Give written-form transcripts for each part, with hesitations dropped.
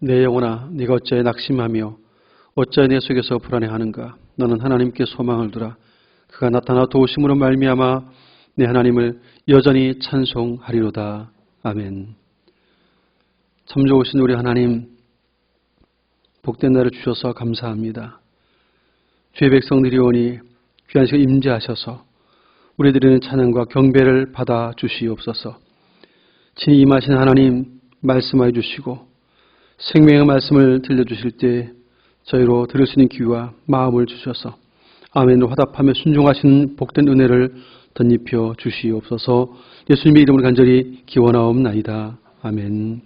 내 영혼아, 네가 어찌하여 낙심하며 어찌하여 내 속에서 불안해하는가. 너는 하나님께 소망을 두라. 그가 나타나 도우심으로 말미암아 내 하나님을 여전히 찬송하리로다. 아멘. 참 좋으신 우리 하나님, 복된 날을 주셔서 감사합니다. 주의 백성들이 오니 귀한 시간 임재하셔서 우리들의 찬양과 경배를 받아 주시옵소서. 친히 임하신 하나님 말씀하여 주시고 생명의 말씀을 들려주실 때 저희로 들을 수 있는 귀와 마음을 주셔서 아멘으로 화답하며 순종하시는 복된 은혜를 덧입혀 주시옵소서. 예수님의 이름으로 간절히 기원하옵나이다. 아멘.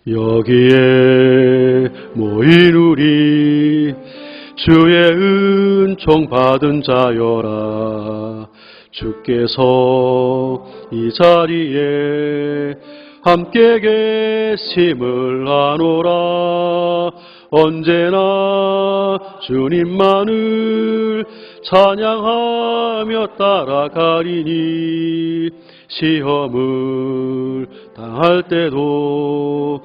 여기에 모인 우리 주의 은총 받은 자여라. 주께서 이 자리에 함께 계심을 아노라. 언제나 주님만을 찬양하며 따라가리니 시험을 당할 때도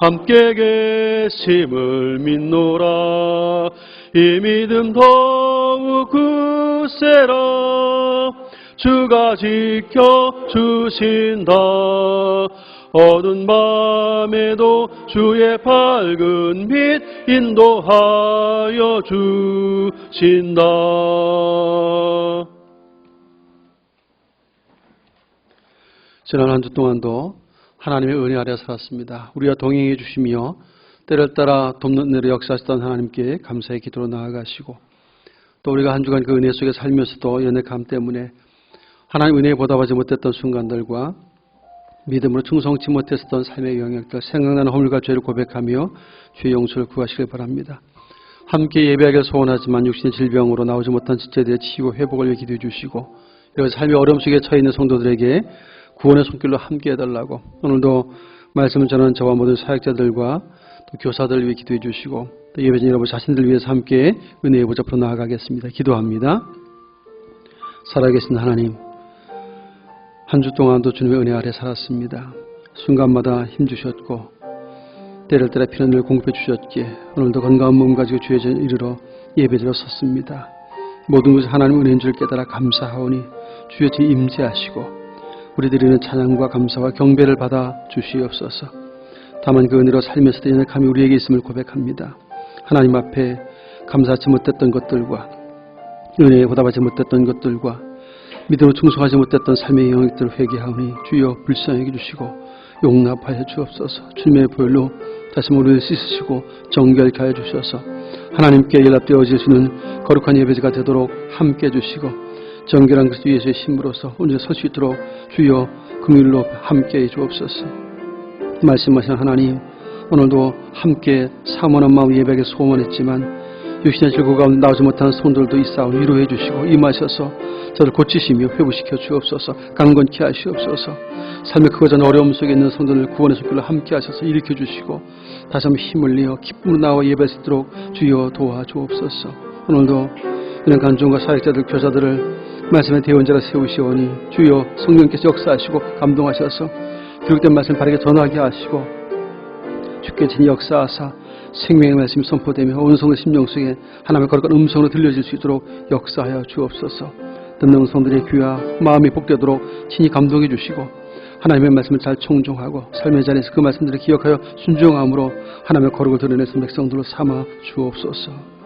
함께 계심을 믿노라. 이 믿음 더욱 굳세라. 주가 지켜주신다. 어두운 밤에도 주의 밝은 빛 인도하여 주신다. 지난 한 주 동안도 하나님의 은혜 아래 살았습니다. 우리와 동행해 주시며 때를 따라 돕는 은혜로 역사하시던 하나님께 감사의 기도로 나아가시고, 또 우리가 한 주간 그 은혜 속에 살면서도 연약함 때문에 하나님 은혜에 보답하지 못했던 순간들과 믿음으로 충성치 못했었던 삶의 영역들, 생각나는 허물과 죄를 고백하며 주의 용서를 구하시길 바랍니다. 함께 예배하기를 소원하지만 육신의 질병으로 나오지 못한 지체에 대해 치유와 회복을 위해 기도해 주시고, 이런 삶의 어려움 속에 처해 있는 성도들에게 구원의 손길로 함께 해달라고, 오늘도 말씀을 전하는 저와 모든 사역자들과 또 교사들을 위해 기도해 주시고, 또 예배진 여러분 자신들 위해서 함께 은혜의 보좌 앞으로 나아가겠습니다. 기도합니다. 살아계신 하나님, 한 주 동안도 주님의 은혜 아래 살았습니다. 순간마다 힘주셨고 때를 따라 피난을 공급해 주셨기에 오늘도 건강한 몸 가지고 주의 전에 이르러 예배드려 섰습니다. 모든 것이 하나님 은혜인 줄 깨달아 감사하오니 주의 전에 임재하시고 우리들이는 찬양과 감사와 경배를 받아 주시옵소서. 다만 그 은혜로 살면서도 연약함이 우리에게 있음을 고백합니다. 하나님 앞에 감사하지 못했던 것들과 은혜에 보답하지 못했던 것들과 믿음으로 충성하지 못했던 삶의 영역들을 회개하오니 주여 불쌍히 주시고 용납하여 주옵소서. 주님의 보혈로 다시 우리를 씻으시고 정결케 하여 주셔서 하나님께 연락되어지시는 거룩한 예배자가 되도록 함께 해주시고 정결한 그리스도 예수의 힘으로서 오늘 설 수 있도록 주여 긍휼로 함께 해 주옵소서. 말씀하신 하나님, 오늘도 함께 사모하는 마음 예배하게 소원했지만 육신의 질고 가운데 나오지 못하는 성도들도 있사오니 위로해 주시고 임하셔서 저를 고치시며 회복시켜 주옵소서. 강건케 하시옵소서. 삶의 크고 작은 어려움 속에 있는 성도들 구원의 손길로 함께 하셔서 일으켜 주시고 다시 한번 힘을 내어 기쁨으로 나와 예배할 수 있도록 주여 도와주옵소서. 오늘도 이런 간증과 사역자들 교사들을 말씀의 대원자로 세우시오니 주여 성령께서 역사하시고 감동하셔서 기록된 말씀 바르게 전하게 하시고 주께 진히 역사하사 생명의 말씀이 선포되며 온 성의 심령 속에 하나님의 거룩한 음성으로 들려질 수 있도록 역사하여 주옵소서. 듣는 성들의 귀와 마음이 복되도록 친히 감동해 주시고 하나님의 말씀을 잘 청종하고 삶의 자리에서 그 말씀들을 기억하여 순종함으로 하나님의 거룩을 드러내는 백성들로 삼아 주옵소서.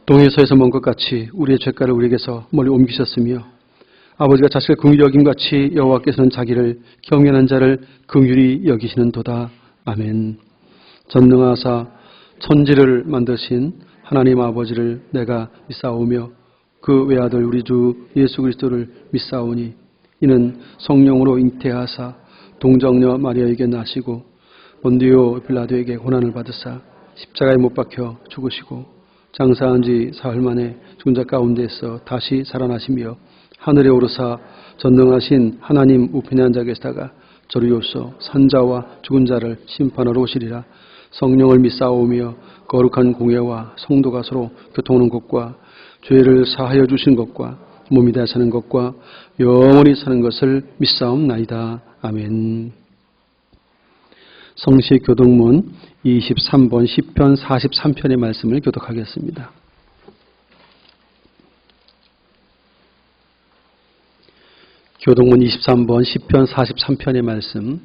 동에서에서 먼 것 같이 우리의 죄가를 우리에게서 멀리 옮기셨으며 아버지가 자식을 긍휼히 여김같이 여호와께서는 자기를 경외하는 자를 긍휼히 여기시는도다. 아멘. 전능하사 천지를 만드신 하나님 아버지를 내가 믿사오며 그 외아들 우리 주 예수 그리스도를 믿사오니 이는 성령으로 잉태하사 동정녀 마리아에게 나시고 본디오 빌라도에게 고난을 받으사 십자가에 못 박혀 죽으시고 장사한 지 사흘 만에 죽은 자 가운데서 다시 살아나시며 하늘에 오르사 전능하신 하나님 우편에 앉아 계시다가 저리로서 산자와 죽은 자를 심판하러 오시리라. 성령을 믿사오며 거룩한 공예와 성도가 서로 교통하는 것과 죄를 사하여 주신 것과 몸이 되어 사는 것과 영원히 사는 것을 믿사옵나이다. 아멘. 성시 교독문 23번 시편 43편의 말씀을 교독하겠습니다. 교독문 23번 시편 43편의 말씀.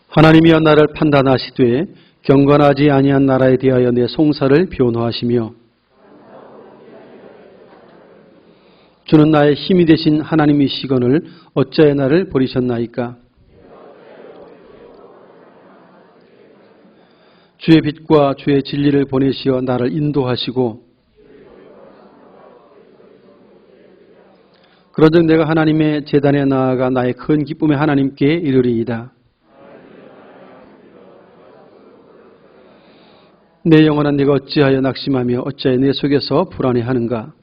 하나님이여 나를 판단하시되 경건하지 아니한 나라에 대하여 내 송사를 변호하시며 주는 나의 힘이 되신 하나님이시거늘 어찌하여 나를 버리셨나이까. 주의 빛과 주의 진리를 보내시어 나를 인도하시고 그런즉 내가 하나님의 제단에 나아가 나의 큰 기쁨의 하나님께 이르리이다. 내 영혼아 네가 어찌하여 낙심하며 어찌하여 내 속에서 불안해하는가.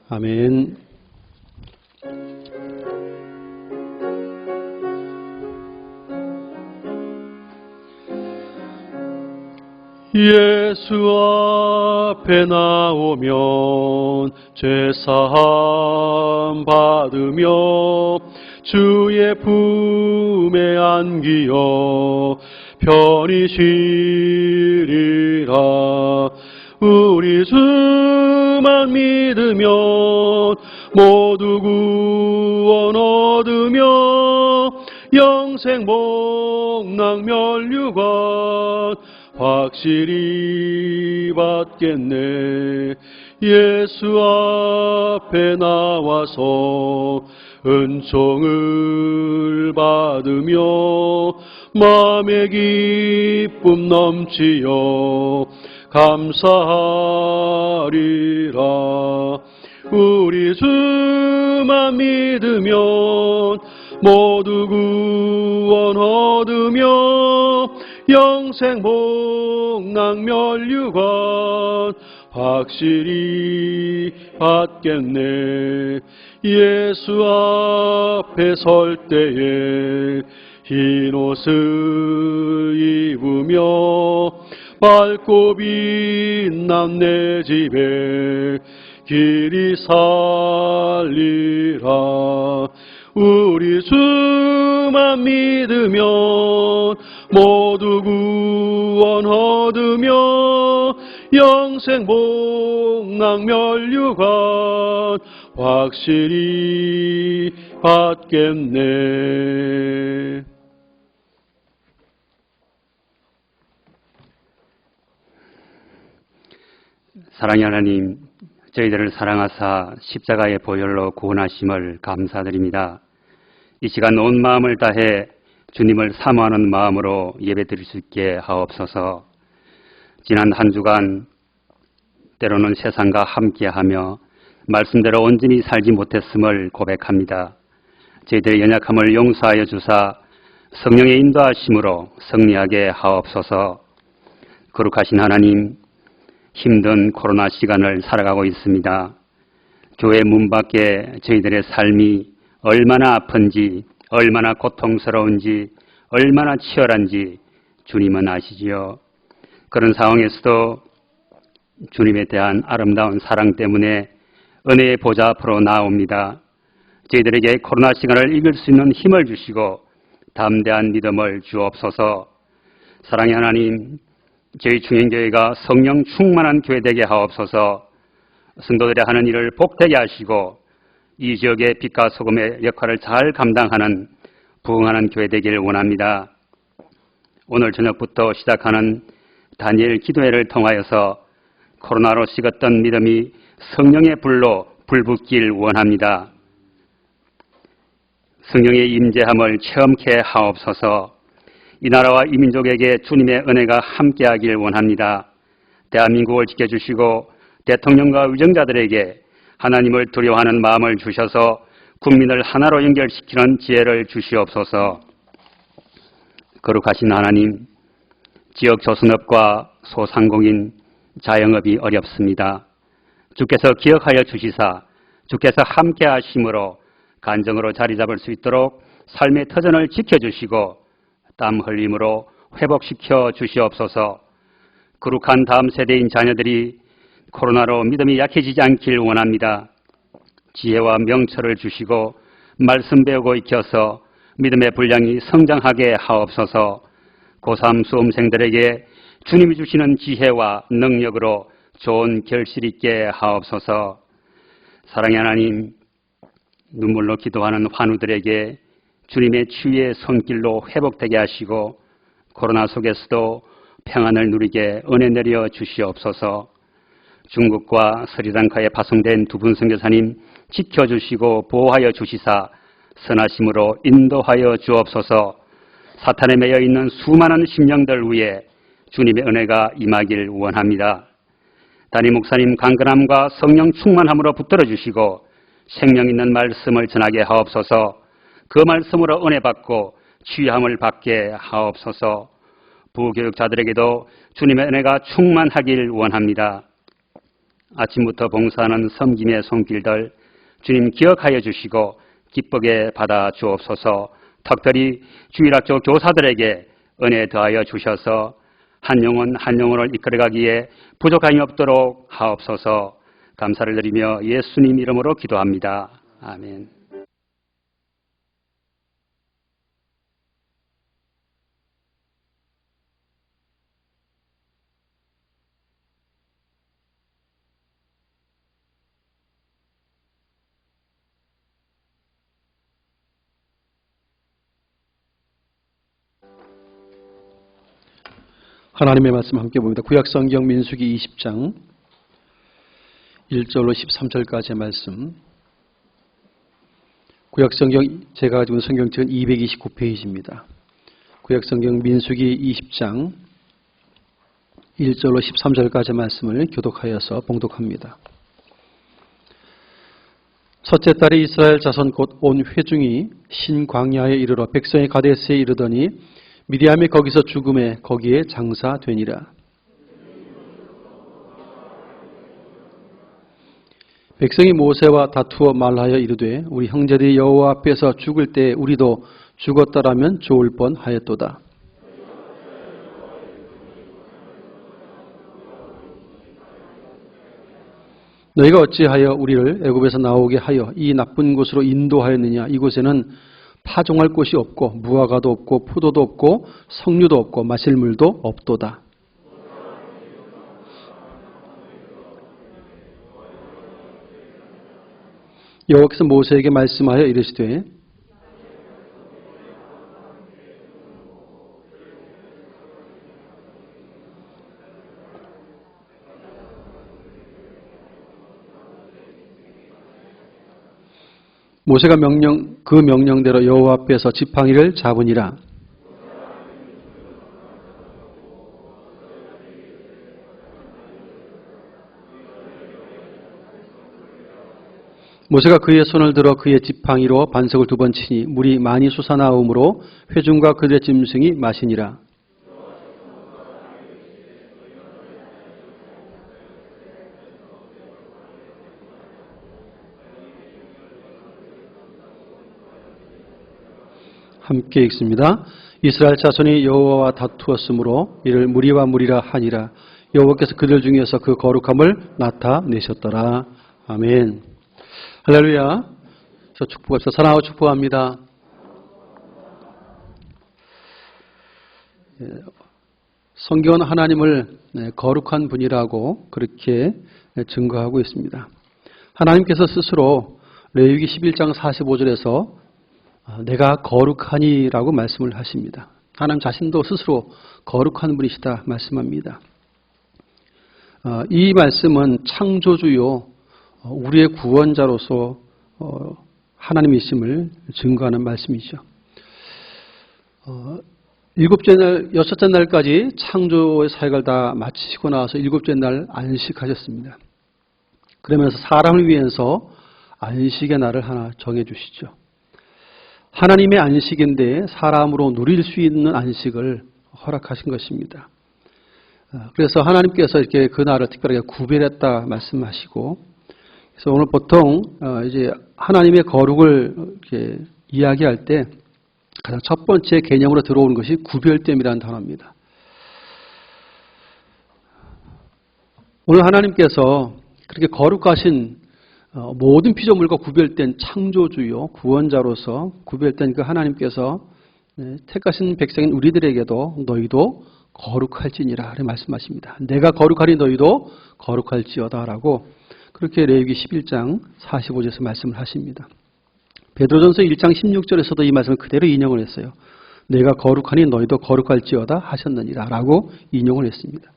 아멘. 예수 앞에 나오면 죄사함 받으며 주의 품에 안기어 편히 쉬리라. 우리 주만 믿으면 모두 구원 얻으며 영생 복락 면류관 확실히 받겠네. 예수 앞에 나와서 은총을 받으며 마음의 기쁨 넘치어 감사하리라. 우리 주만 믿으면 모두 구원 얻으며 영생 복락 면류관 확실히 받겠네. 예수 앞에 설 때에 흰 옷을 입으며 밝고 빛난 내 집에 길이 살리라. 우리 주만 믿으면 모두 구원 얻으며 영생 복락 면류관 확실히 받겠네. 사랑의 하나님, 저희들을 사랑하사 십자가의 보혈로 구원하심을 감사드립니다. 이 시간 온 마음을 다해 주님을 사모하는 마음으로 예배드릴 수 있게 하옵소서. 지난 한 주간 때로는 세상과 함께하며 말씀대로 온전히 살지 못했음을 고백합니다. 저희들의 연약함을 용서하여 주사 성령의 인도하심으로 승리하게 하옵소서. 거룩하신 하나님, 힘든 코로나 시간을 살아가고 있습니다. 교회 문 밖에 저희들의 삶이 얼마나 아픈지, 얼마나 고통스러운지, 얼마나 치열한지 주님은 아시지요. 그런 상황에서도 주님에 대한 아름다운 사랑 때문에 은혜의 보좌 앞으로 나옵니다. 저희들에게 코로나 시간을 이길 수 있는 힘을 주시고 담대한 믿음을 주옵소서. 사랑의 하나님, 저희 충행교회가 성령 충만한 교회 되게 하옵소서. 성도들의 하는 일을 복되게 하시고 이 지역의 빛과 소금의 역할을 잘 감당하는 부흥하는 교회 되기를 원합니다. 오늘 저녁부터 시작하는 다니엘 기도회를 통하여서 코로나로 식었던 믿음이 성령의 불로 불붙길 원합니다. 성령의 임재함을 체험케 하옵소서. 이 나라와 이 민족에게 주님의 은혜가 함께하길 원합니다. 대한민국을 지켜주시고 대통령과 의정자들에게 하나님을 두려워하는 마음을 주셔서 국민을 하나로 연결시키는 지혜를 주시옵소서. 거룩하신 하나님, 지역 조선업과 소상공인, 자영업이 어렵습니다. 주께서 기억하여 주시사 주께서 함께 하심으로 간정으로 자리 잡을 수 있도록 삶의 터전을 지켜주시고 땀 흘림으로 회복시켜 주시옵소서. 거룩한 다음 세대인 자녀들이 코로나로 믿음이 약해지지 않길 원합니다. 지혜와 명철을 주시고 말씀 배우고 익혀서 믿음의 분량이 성장하게 하옵소서. 고3 수험생들에게 주님이 주시는 지혜와 능력으로 좋은 결실 있게 하옵소서. 사랑의 하나님, 눈물로 기도하는 환우들에게 주님의 치유의 손길로 회복되게 하시고 코로나 속에서도 평안을 누리게 은혜 내려 주시옵소서. 중국과 스리랑카에 파송된 두 분 선교사님 지켜주시고 보호하여 주시사 선하심으로 인도하여 주옵소서. 사탄에 매여 있는 수많은 심령들 위에 주님의 은혜가 임하길 원합니다. 담임 목사님 강건함과 성령 충만함으로 붙들어 주시고 생명 있는 말씀을 전하게 하옵소서. 그 말씀으로 은혜 받고 취함을 받게 하옵소서. 부교육자들에게도 주님의 은혜가 충만하길 원합니다. 아침부터 봉사하는 섬김의 손길들 주님 기억하여 주시고 기쁘게 받아 주옵소서. 특별히 주일학교 교사들에게 은혜 더하여 주셔서 한 영혼 한 영혼을 이끌어가기에 부족함이 없도록 하옵소서. 감사를 드리며 예수님 이름으로 기도합니다. 아멘. 하나님의 말씀 함께 봅니다. 구약성경 민수기 20장 1절로 13절까지의 말씀. 구약성경 제가 가지고 있는 성경책은 229페이지입니다. 구약성경 민수기 20장 1절로 13절까지의 말씀을 교독하여서 봉독합니다. 첫째 달에 이스라엘 자손 곧 온 회중이 신광야에 이르러 백성의 가데스에 이르더니 미디암이 거기서 죽음에 거기에 장사되니라. 백성이 모세와 다투어 말하여 이르되 우리 형제들이 여호와 앞에서 죽을 때 우리도 죽었더라면 좋을 뻔하였도다. 너희가 어찌하여 우리를 애굽에서 나오게 하여 이 나쁜 곳으로 인도하였느냐. 이곳에는 파종할 곳이 없고 무화과도 없고 포도도 없고 석류도 없고 마실 물도 없도다. 여호와께서 모세에게 말씀하여 이르시되 모세가 그 명령대로 여호와 앞에서 지팡이를 잡으니라. 모세가 그의 손을 들어 그의 지팡이로 반석을 2번 치니 물이 많이 솟아나오므로 회중과 그들의 짐승이 마시니라. 함께 읽습니다. 이스라엘 자손이 여호와와 다투었으므로 이를 무리와 무리라 하니라. 여호와께서 그들 중에서 그 거룩함을 나타내셨더라. 아멘. 할렐루야. 저 축복합시다. 사랑하고 축복합니다. 성경은 하나님을 거룩한 분이라고 그렇게 증거하고 있습니다. 하나님께서 스스로 레위기 11장 45절에서 내가 거룩하니라고 말씀을 하십니다. 하나님 자신도 스스로 거룩한 분이시다 말씀합니다. 이 말씀은 창조주요 우리의 구원자로서 하나님이심을 증거하는 말씀이죠. 여섯째 날까지 창조의 사역을 다 마치시고 나서 7째 날 안식하셨습니다. 그러면서 사람을 위해서 안식의 날을 하나 정해주시죠. 하나님의 안식인데 사람으로 누릴 수 있는 안식을 허락하신 것입니다. 그래서 하나님께서 이렇게 그 날을 특별하게 구별했다 말씀하시고 그래서 오늘 보통 이제 하나님의 거룩을 이렇게 이야기할 때 가장 첫 번째 개념으로 들어오는 것이 구별됨이라는 단어입니다. 오늘 하나님께서 그렇게 거룩하신 모든 피조물과 구별된 창조주요 구원자로서 구별된 그 하나님께서 택하신 백성인 우리들에게도 너희도 거룩할지니라 이렇게 말씀하십니다. 내가 거룩하니 너희도 거룩할지어다라고 그렇게 레위기 11장 45절에서 말씀을 하십니다. 베드로전서 1장 16절에서도 이 말씀을 그대로 인용을 했어요. 내가 거룩하니 너희도 거룩할지어다 하셨느니라 라고 인용을 했습니다.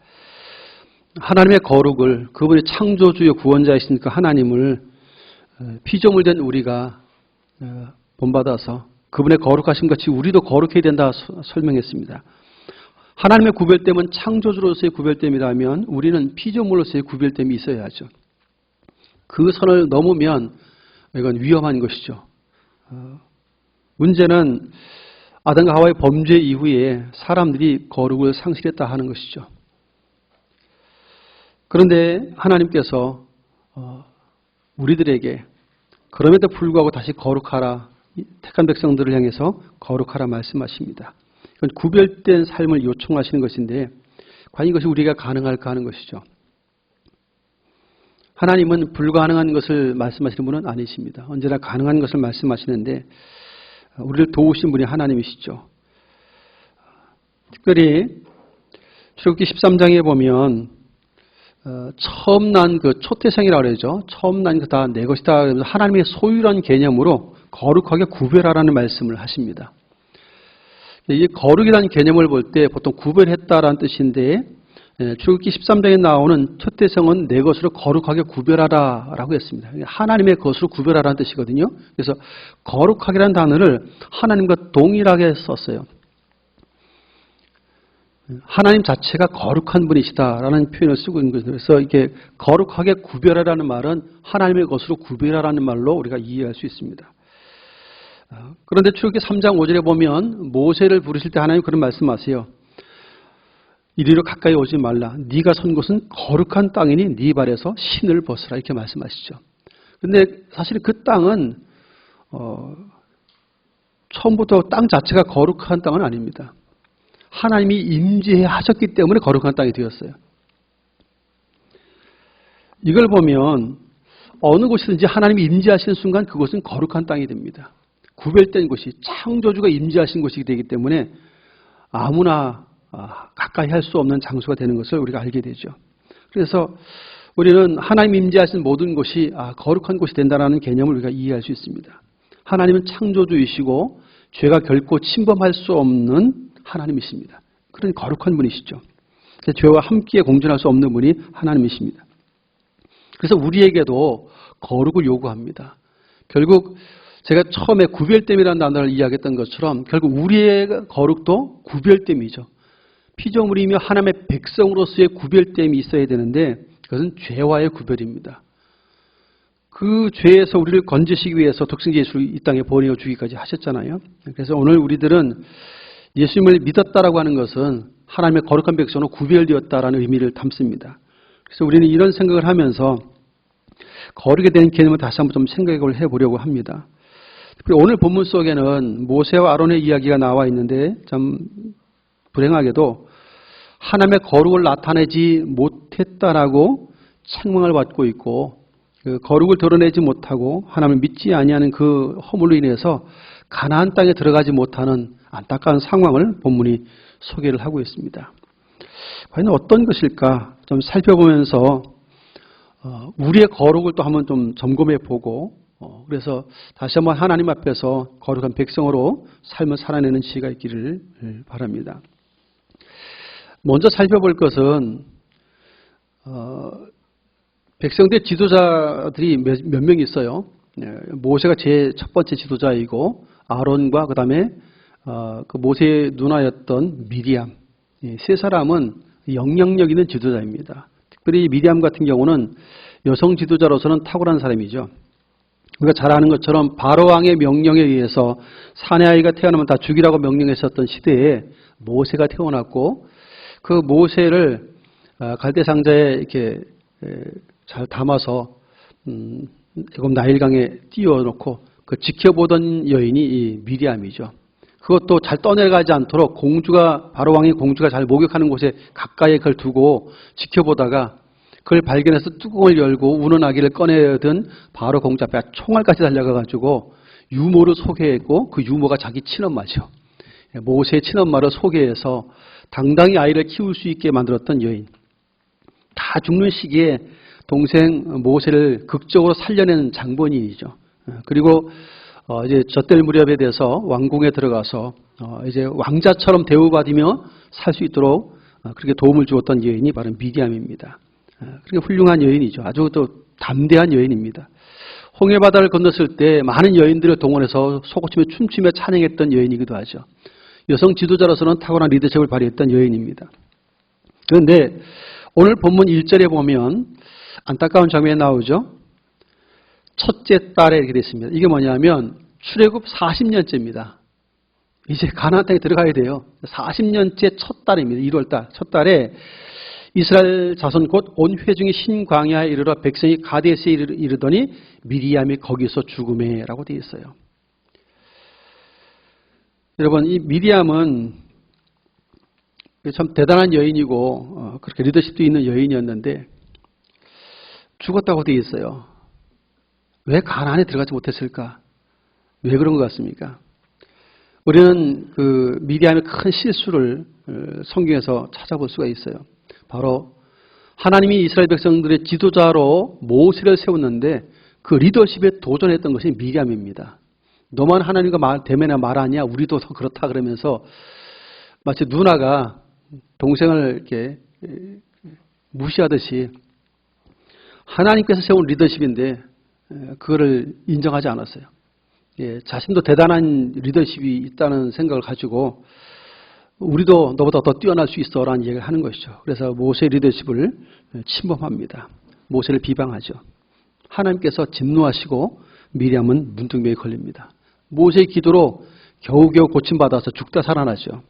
하나님의 거룩을 그분의 창조주요 구원자이신 그 하나님을 피조물 된 우리가 본받아서 그분의 거룩하신 같이 우리도 거룩해야 된다 설명했습니다. 하나님의 구별됨은 창조주로서의 구별됨이라면 우리는 피조물로서의 구별됨이 있어야죠. 그 선을 넘으면 이건 위험한 것이죠. 문제는 아담과 하와의 범죄 이후에 사람들이 거룩을 상실했다 하는 것이죠. 그런데 하나님께서 우리들에게 그럼에도 불구하고 다시 거룩하라, 택한 백성들을 향해서 거룩하라 말씀하십니다. 이건 구별된 삶을 요청하시는 것인데 과연 이것이 우리가 가능할까 하는 것이죠. 하나님은 불가능한 것을 말씀하시는 분은 아니십니다. 언제나 가능한 것을 말씀하시는데 우리를 도우신 분이 하나님이시죠. 특별히 출애굽기 13장에 보면 처음 난 그 초태생이라고 그러죠. 처음 난 그 다 내 것이다. 그러면서 하나님의 소유라는 개념으로 거룩하게 구별하라는 말씀을 하십니다. 이 거룩이라는 개념을 볼 때 보통 구별했다라는 뜻인데 출애굽기 13장에 나오는 초태생은 내 것으로 거룩하게 구별하라라고 했습니다. 하나님의 것으로 구별하라는 뜻이거든요. 그래서 거룩하게라는 단어를 하나님과 동일하게 썼어요. 하나님 자체가 거룩한 분이시다라는 표현을 쓰고 있는 거죠. 그래서 이게 거룩하게 구별하라는 말은 하나님의 것으로 구별하라는 말로 우리가 이해할 수 있습니다. 그런데 출애굽기 3장 5절에 보면 모세를 부르실 때 하나님 그런 말씀하세요. 이리로 가까이 오지 말라. 네가 선 곳은 거룩한 땅이니 네 발에서 신을 벗으라 이렇게 말씀하시죠. 그런데 사실 그 땅은 처음부터 땅 자체가 거룩한 땅은 아닙니다. 하나님이 임재하셨기 때문에 거룩한 땅이 되었어요. 이걸 보면 어느 곳이든지 하나님이 임재하시는 순간 그곳은 거룩한 땅이 됩니다. 구별된 곳이 창조주가 임재하신 곳이기 되기 때문에 아무나 가까이 할 수 없는 장소가 되는 것을 우리가 알게 되죠. 그래서 우리는 하나님 임재하신 모든 곳이 거룩한 곳이 된다는 개념을 우리가 이해할 수 있습니다. 하나님은 창조주이시고 죄가 결코 침범할 수 없는 하나님이십니다. 그런 거룩한 분이시죠. 죄와 함께 공존할 수 없는 분이 하나님이십니다. 그래서 우리에게도 거룩을 요구합니다. 결국 제가 처음에 구별됨이라는 단어를 이야기했던 것처럼 결국 우리의 거룩도 구별됨이죠. 피조물이며 하나님의 백성으로서의 구별됨이 있어야 되는데 그것은 죄와의 구별입니다. 그 죄에서 우리를 건지시기 위해서 독생자 예수를 이 땅에 보내주기까지 하셨잖아요. 그래서 오늘 우리들은 예수님을 믿었다라고 하는 것은 하나님의 거룩한 백성으로 구별되었다라는 의미를 담습니다. 그래서 우리는 이런 생각을 하면서 거룩에 대한 개념을 다시 한번 좀 생각을 해보려고 합니다. 오늘 본문 속에는 모세와 아론의 이야기가 나와 있는데 참 불행하게도 하나님의 거룩을 나타내지 못했다라고 책망을 받고 있고 그 거룩을 드러내지 못하고 하나님을 믿지 아니하는 그 허물로 인해서 가나안 땅에 들어가지 못하는 안타까운 상황을 본문이 소개를 하고 있습니다. 과연 어떤 것일까 좀 살펴보면서 우리의 거룩을 또 한번 좀 점검해 보고 그래서 다시 한번 하나님 앞에서 거룩한 백성으로 삶을 살아내는 지혜가 있기를 바랍니다. 먼저 살펴볼 것은 백성들 지도자들이 몇 명 있어요. 모세가 제 첫 번째 지도자이고 아론과 그 다음에 그 모세의 누나였던 미리암 세 사람은 영향력 있는 지도자입니다. 특별히 미리암 같은 경우는 여성 지도자로서는 탁월한 사람이죠. 우리가 잘 아는 것처럼 바로왕의 명령에 의해서 사내 아이가 태어나면 다 죽이라고 명령했었던 시대에 모세가 태어났고 그 모세를 갈대 상자에 이렇게 잘 담아서 애굽 나일강에 띄워놓고 그 지켜보던 여인이 이 미리암이죠. 그것도 잘 떠내려가지 않도록 바로 왕이 공주가 잘 목욕하는 곳에 가까이에 그걸 두고 지켜보다가 그걸 발견해서 뚜껑을 열고 우는 아기를 꺼내든 바로 공주 앞에 총알까지 달려가가지고 유모를 소개했고 그 유모가 자기 친엄마죠. 모세의 친엄마를 소개해서 당당히 아이를 키울 수 있게 만들었던 여인. 다 죽는 시기에 동생 모세를 극적으로 살려낸 장본인이죠. 그리고 이제 젖될 무렵에 대해서 왕궁에 들어가서 이제 왕자처럼 대우받으며 살 수 있도록 그렇게 도움을 주었던 여인이 바로 미디암입니다. 그렇게 훌륭한 여인이죠. 아주 또 담대한 여인입니다. 홍해바다를 건넜을 때 많은 여인들을 동원해서 소고치며 춤추며 찬양했던 여인이기도 하죠. 여성 지도자로서는 탁월한 리더십을 발휘했던 여인입니다. 그런데 오늘 본문 1절에 보면 안타까운 장면이 나오죠. 첫째 딸에 이렇게 되어 있습니다. 이게 뭐냐면 출애굽 40년째입니다. 이제 가나안 땅에 들어가야 돼요. 40년째 첫 달입니다. 1월달 첫 달에 이스라엘 자손 곧 온 회중이 신 광야에 이르러 백성이 가데스에 이르더니 미리암이 거기서 죽음에라고 되어 있어요. 여러분, 이 미리암은 참 대단한 여인이고 그렇게 리더십도 있는 여인이었는데 죽었다고 되어 있어요. 왜 가나안에 들어가지 못했을까? 왜 그런 것 같습니까? 우리는 그 미디암의 큰 실수를 성경에서 찾아볼 수가 있어요. 바로 하나님이 이스라엘 백성들의 지도자로 모세를 세웠는데 그 리더십에 도전했던 것이 미디암입니다. 너만 하나님과 대면에 말하냐? 우리도 그렇다 그러면서 마치 누나가 동생을 이렇게 무시하듯이 하나님께서 세운 리더십인데 그거를 인정하지 않았어요. 자신도 대단한 리더십이 있다는 생각을 가지고 우리도 너보다 더 뛰어날 수 있어라는 얘기를 하는 것이죠. 그래서 모세의 리더십을 침범합니다. 모세를 비방하죠. 하나님께서 진노하시고 미리암은 문둥병에 걸립니다. 모세의 기도로 겨우겨우 고침받아서 죽다 살아나죠.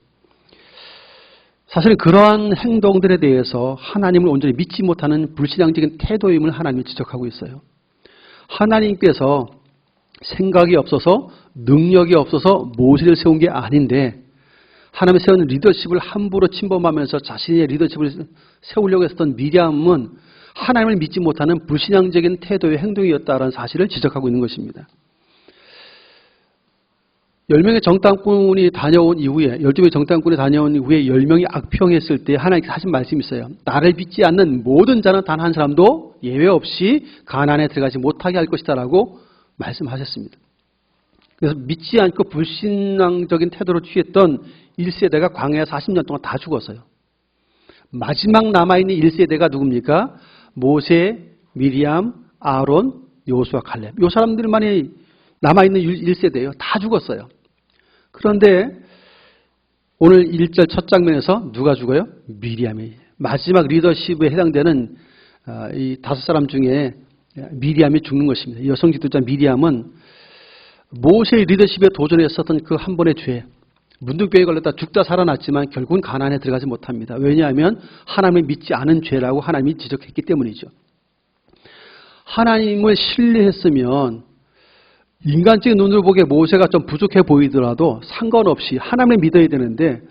사실 그러한 행동들에 대해서 하나님을 온전히 믿지 못하는 불신앙적인 태도임을 하나님이 지적하고 있어요. 하나님께서 생각이 없어서 능력이 없어서 모세를 세운 게 아닌데 하나님이 세운 리더십을 함부로 침범하면서 자신의 리더십을 세우려고 했던 미리암은 하나님을 믿지 못하는 불신앙적인 태도의 행동이었다는 사실을 지적하고 있는 것입니다. 10명의 정탐꾼이 다녀온 이후에 12명의 정탐꾼이 다녀온 이후에 10명이 악평했을 때 하나님께서 하신 말씀이 있어요. 나를 믿지 않는 모든 자는 단 한 사람도 예외 없이 가나안에 들어가지 못하게 할 것이다 라고 말씀하셨습니다. 그래서 믿지 않고 불신앙적인 태도를 취했던 1세대가 광야에 40년 동안 다 죽었어요. 마지막 남아있는 1세대가 누굽니까? 모세, 미리암, 아론, 요수아, 칼렙. 이 사람들만이 남아있는 1세대예요. 다 죽었어요. 그런데 오늘 1절 첫 장면에서 누가 죽어요? 미리암이. 마지막 리더십에 해당되는 이 5사람 중에 미리암이 죽는 것입니다. 여성 지도자 미리암은 모세의 리더십에 도전했었던 그 한 번의 죄, 문둥병에 걸렸다 죽다 살아났지만 결국은 가나안에 들어가지 못합니다. 왜냐하면 하나님을 믿지 않은 죄라고 하나님이 지적했기 때문이죠. 하나님을 신뢰했으면 인간적인 눈으로 보기에 모세가 좀 부족해 보이더라도 상관없이 하나님을 믿어야 되는데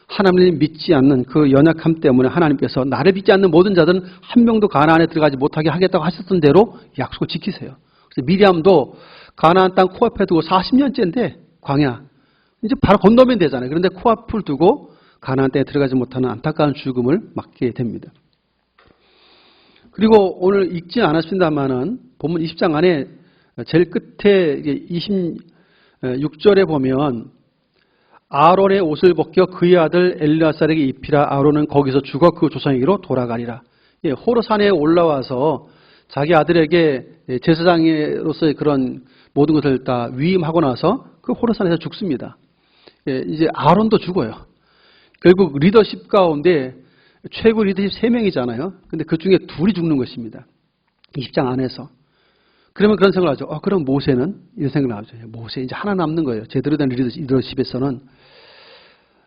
하나님을 믿지 않는 그 연약함 때문에 하나님께서 나를 믿지 않는 모든 자들은 한 명도 가나안에 들어가지 못하게 하겠다고 하셨던 대로 약속을 지키세요. 그래서 미리암도 가나안 땅 코앞에 두고 40년째인데 광야 이제 바로 건너면 되잖아요. 그런데 코앞을 두고 가나안 땅에 들어가지 못하는 안타까운 죽음을 맞게 됩니다. 그리고 오늘 읽지 않았습니다만은 본문 20장 안에 제일 끝에 26절에 보면 아론의 옷을 벗겨 그의 아들 엘르아살에게 입히라. 아론은 거기서 죽어 그 조상에게로 돌아가리라. 호르산에 올라와서 자기 아들에게 제사장으로서의 그런 모든 것을 다 위임하고 나서 그 호르산에서 죽습니다. 이제 아론도 죽어요. 결국 리더십 가운데 최고 리더십 3명이잖아요. 근데 그 중에 2이 죽는 것입니다. 20장 안에서. 그러면 그런 생각을 하죠. 그럼 모세는? 이런 생각을 하죠. 모세 이제 하나 남는 거예요. 제대로 된 리더십에서는.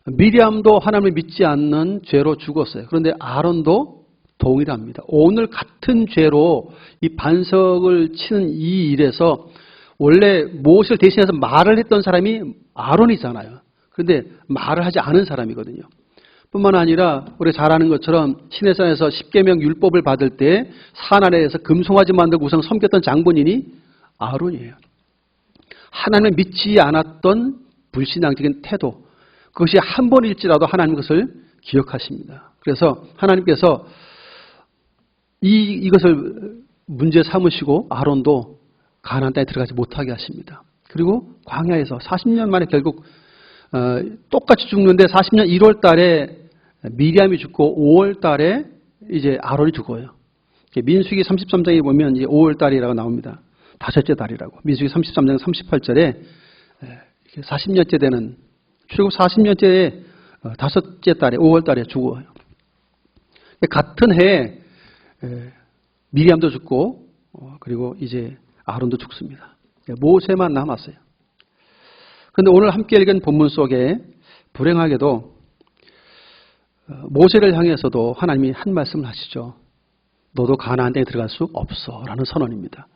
미리암도 하나님을 믿지 않는 죄로 죽었어요. 그런데 아론도 동일합니다. 오늘 같은 죄로 이 반석을 치는 이 일에서 원래 모세를 대신해서 말을 했던 사람이 아론이잖아요. 그런데 말을 하지 않은 사람이거든요. 뿐만 아니라 우리 잘 아는 것처럼 시내산에서 십계명 율법을 받을 때 산 아래에서 금송아지 만들고 우상 섬겼던 장본인이 아론이에요. 하나님을 믿지 않았던 불신앙적인 태도, 그것이 한 번일지라도 하나님 그것을 기억하십니다. 그래서 하나님께서 이것을 문제 삼으시고 아론도 가나안 땅에 들어가지 못하게 하십니다. 그리고 광야에서 40년 만에 결국 똑같이 죽는데 40년 1월 달에 미리암이 죽고 5월 달에 이제 아론이 죽어요. 민수기 33장에 보면 이제 5월 달이라고 나옵니다. 다섯째 달이라고. 민수기 33장 38절에 40년째 되는 출애굽 40년째에 다섯째 달에 5월 달에 죽어요. 같은 해에 미리암도 죽고 그리고 이제 아론도 죽습니다. 모세만 남았어요. 그런데 오늘 함께 읽은 본문 속에 불행하게도 모세를 향해서도 하나님이 한 말씀을 하시죠. 너도 가나안 땅에 들어갈 수 없어 라는 선언입니다.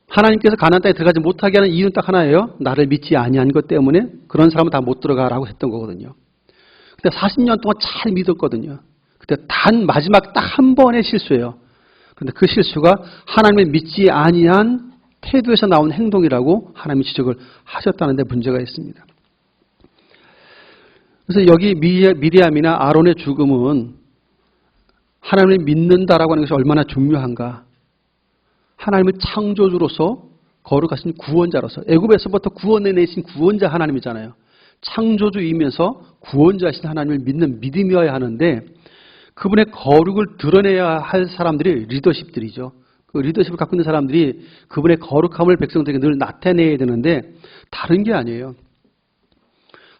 하나님께서 가나안 땅에 들어가지 못하게 하는 이유는 딱 하나예요. 나를 믿지 아니한 것 때문에 그런 사람은 다 못 들어가라고 했던 거거든요. 근데 40년 동안 잘 믿었거든요. 근데 단 마지막 딱 한 번의 실수예요. 그런데 그 실수가 하나님을 믿지 아니한 태도에서 나온 행동이라고 하나님이 지적을 하셨다는 데 문제가 있습니다. 그래서 여기 미리암이나 아론의 죽음은 하나님을 믿는다라고 하는 것이 얼마나 중요한가. 하나님을 창조주로서 거룩하신 구원자로서 애굽에서부터 구원해내신 구원자 하나님이잖아요. 창조주이면서 구원자이신 하나님을 믿는 믿음이어야 하는데 그분의 거룩을 드러내야 할 사람들이 리더십들이죠. 그 리더십을 갖고 있는 사람들이 그분의 거룩함을 백성들에게 늘 나타내야 되는데 다른 게 아니에요.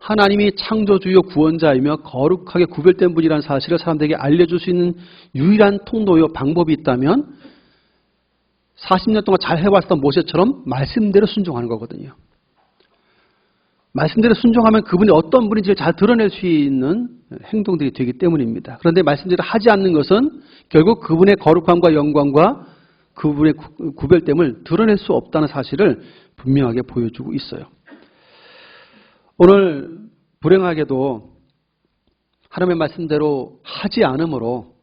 하나님이 창조주요 구원자이며 거룩하게 구별된 분이라는 사실을 사람들에게 알려줄 수 있는 유일한 통로요 방법이 있다면 40년 동안 잘 해왔던 모세처럼 말씀대로 순종하는 거거든요. 말씀대로 순종하면 그분이 어떤 분인지 잘 드러낼 수 있는 행동들이 되기 때문입니다. 그런데 말씀대로 하지 않는 것은 결국 그분의 거룩함과 영광과 그분의 구별됨을 드러낼 수 없다는 사실을 분명하게 보여주고 있어요. 오늘 불행하게도 하나님의 말씀대로 하지 않으므로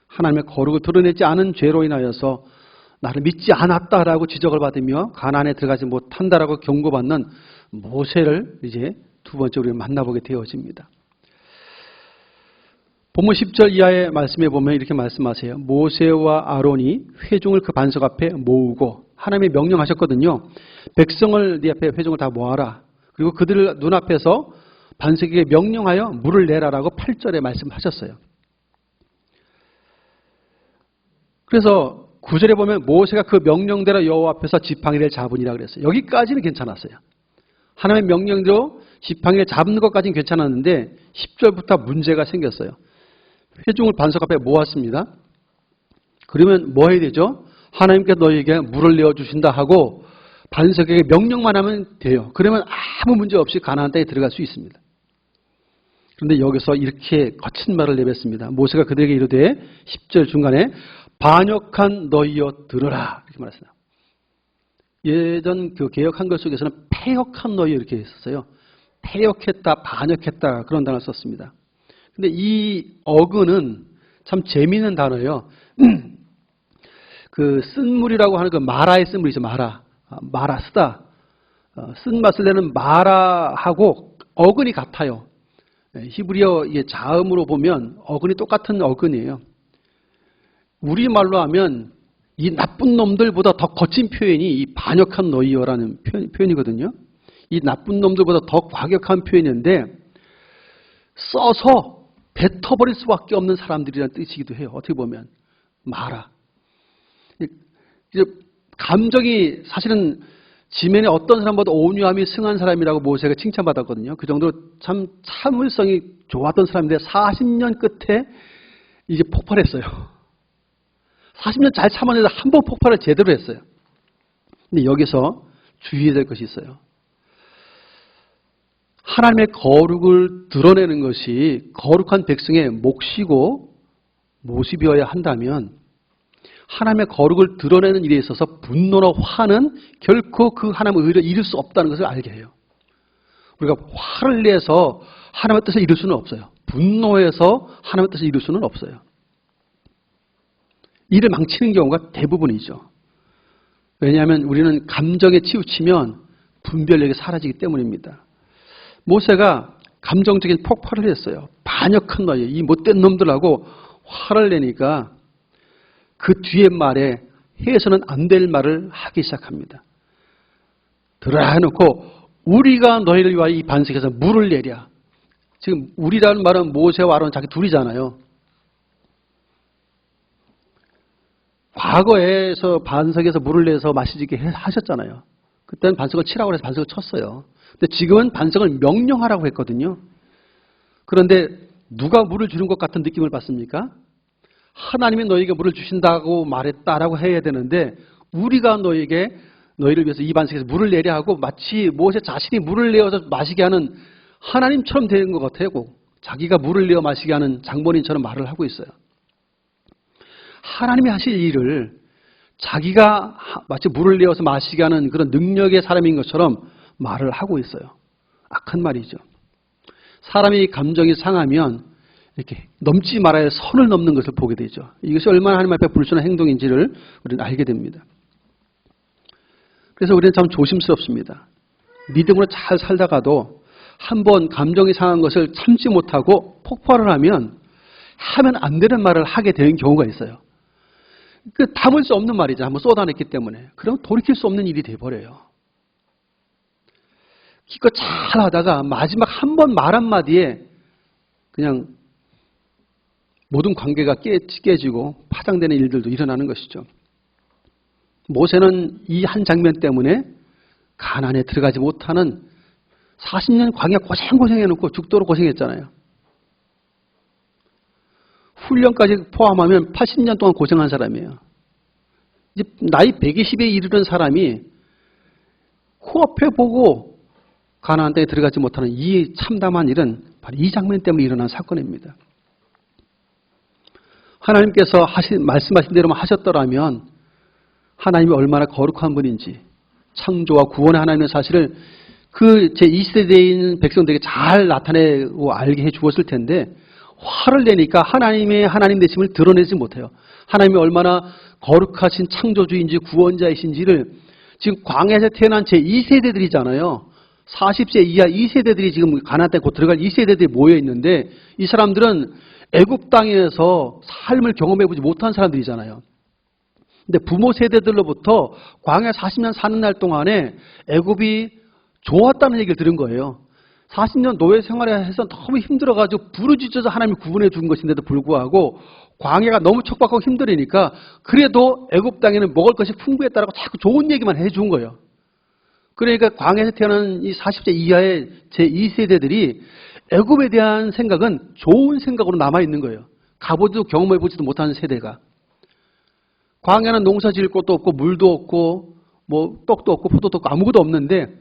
하나님의 거룩을 드러내지 않은 죄로 인하여서 나를 믿지 않았다라고 지적을 받으며 가나안에 들어가지 못한다라고 경고받는 모세를 이제 두 번째 우리가 만나보게 되어집니다. 본문 10절 이하의 말씀에 보면 이렇게 말씀하세요. 모세와 아론이 회중을 그 반석 앞에 모으고 하나님이 명령하셨거든요. 백성을 네 앞에 회중을 다 모아라. 그리고 그들을 눈앞에서 반석에게 명령하여 물을 내라라고 8절에 말씀하셨어요. 그래서 9절에 보면 모세가 그 명령대로 여호와 앞에서 지팡이를 잡으니라 그랬어요. 여기까지는 괜찮았어요. 하나님의 명령대로 지팡이를 잡는 것까지는 괜찮았는데 10절부터 문제가 생겼어요. 회중을 반석 앞에 모았습니다. 그러면 뭐 해야 되죠? 하나님께서 너희에게 물을 내어주신다 하고 반석에게 명령만 하면 돼요. 그러면 아무 문제 없이 가나안 땅에 들어갈 수 있습니다. 그런데 여기서 이렇게 거친 말을 내뱉습니다. 모세가 그들에게 이르되 10절 중간에 반역한 너희여 들으라 이렇게 말했어요. 예전 그 개역 한글 속에서는 패역한 너희 이렇게 했었어요. 패역했다, 반역했다 그런 단어를 썼습니다. 근데 이 어근은 참 재미있는 단어예요. 그 쓴물이라고 하는 그 마라의 쓴물이죠. 마라 쓰다. 쓴맛을 내는 마라하고 어근이 같아요. 히브리어 자음으로 보면 어근이 똑같은 어근이에요. 우리말로 하면 이 나쁜 놈들보다 더 거친 표현이 이 반역한 너희여라는 표현이거든요. 이 나쁜 놈들보다 더 과격한 표현인데 써서 뱉어버릴 수밖에 없는 사람들이라는 뜻이기도 해요. 어떻게 보면 마라. 이제 감정이 사실은 지면에 어떤 사람보다 온유함이 승한 사람이라고 모세가 칭찬받았거든요. 그 정도로 참 참을성이 좋았던 사람인데 40년 끝에 이제 폭발했어요. 40년 잘 참았는데 한 번 폭발을 제대로 했어요. 근데 여기서 주의해야 될 것이 있어요. 하나님의 거룩을 드러내는 것이 거룩한 백성의 몫이고 모습이어야 한다면 하나님의 거룩을 드러내는 일에 있어서 분노나 화는 결코 그 하나님의 의를 이룰 수 없다는 것을 알게 해요. 우리가 화를 내서 하나님의 뜻을 이룰 수는 없어요. 분노해서 하나님의 뜻을 이룰 수는 없어요. 일을 망치는 경우가 대부분이죠. 왜냐하면 우리는 감정에 치우치면 분별력이 사라지기 때문입니다. 모세가 감정적인 폭발을 했어요. 반역한 너희, 이 못된 놈들하고 화를 내니까 그 뒤에 말에 해서는 안 될 말을 하기 시작합니다. 들으라 해놓고 우리가 너희를 위하여 이 반석에서 물을 내랴. 지금 우리라는 말은 모세와 아론 자기 둘이잖아요. 과거에서 반석에서 물을 내서 마시게 하셨잖아요. 그때는 반석을 치라고 해서 반석을 쳤어요. 근데 지금은 반석을 명령하라고 했거든요. 그런데 누가 물을 주는 것 같은 느낌을 받습니까? 하나님이 너희에게 물을 주신다고 말했다라고 해야 되는데 우리가 너희를 위해서 이 반석에서 물을 내려 하고 마치 모세 자신이 물을 내어서 마시게 하는 하나님처럼 되는 것 같아요. 자기가 물을 내어 마시게 하는 장본인처럼 말을 하고 있어요. 하나님이 하실 일을 자기가 마치 물을 내어서 마시게 하는 그런 능력의 사람인 것처럼 말을 하고 있어요. 악한 말이죠. 사람이 감정이 상하면 이렇게 넘지 말아야 선을 넘는 것을 보게 되죠. 이것이 얼마나 하나님 앞에 불순한 행동인지를 우리는 알게 됩니다. 그래서 우리는 참 조심스럽습니다. 믿음으로 잘 살다가도 한번 감정이 상한 것을 참지 못하고 폭발을 하면 안 되는 말을 하게 되는 경우가 있어요. 담을 수 없는 말이죠. 한번 쏟아냈기 때문에. 그럼 돌이킬 수 없는 일이 돼버려요. 기껏 잘 하다가 마지막 한 번 말 한마디에 그냥 모든 관계가 깨지고 파장되는 일들도 일어나는 것이죠. 모세는 이 한 장면 때문에 가나안에 들어가지 못하는 40년 광야 고생해놓고 죽도록 고생했잖아요. 훈련까지 포함하면 80년 동안 고생한 사람이에요. 이제 나이 120에 이르는 사람이 코앞에 보고 가나안 땅에 들어가지 못하는 이 참담한 일은 바로 이 장면 때문에 일어난 사건입니다. 하나님께서 말씀하신 대로만 하셨더라면 하나님이 얼마나 거룩한 분인지 창조와 구원의 하나님의 사실을 그 제2세대에 있는 백성들에게 잘 나타내고 알게 해 주었을 텐데 화를 내니까 하나님의 하나님 되심을 드러내지 못해요. 하나님이 얼마나 거룩하신 창조주인지 구원자이신지를 지금 광야에서 태어난 제2세대들이잖아요. 40세 이하 2세대들이 지금 가나안 땅에 곧 들어갈 2세대들이 모여 있는데 이 사람들은 애굽 땅에서 삶을 경험해보지 못한 사람들이잖아요. 근데 부모 세대들로부터 광야 40년 사는 날 동안에 애굽이 좋았다는 얘기를 들은 거예요. 40년 노예 생활을 해서 너무 힘들어가지고 부르짖어서 하나님이 구분해 준 것인데도 불구하고 광야가 너무 척박하고 힘들으니까 그래도 애굽 땅에는 먹을 것이 풍부했다라고 자꾸 좋은 얘기만 해준 거예요. 그러니까 광야에서 태어난 이 40세 이하의 제2세대들이 애굽에 대한 생각은 좋은 생각으로 남아있는 거예요. 가보지도 경험해보지도 못하는 세대가. 광야는 농사 지을 곳도 없고 물도 없고 뭐 떡도 없고 포도도 없고 아무것도 없는데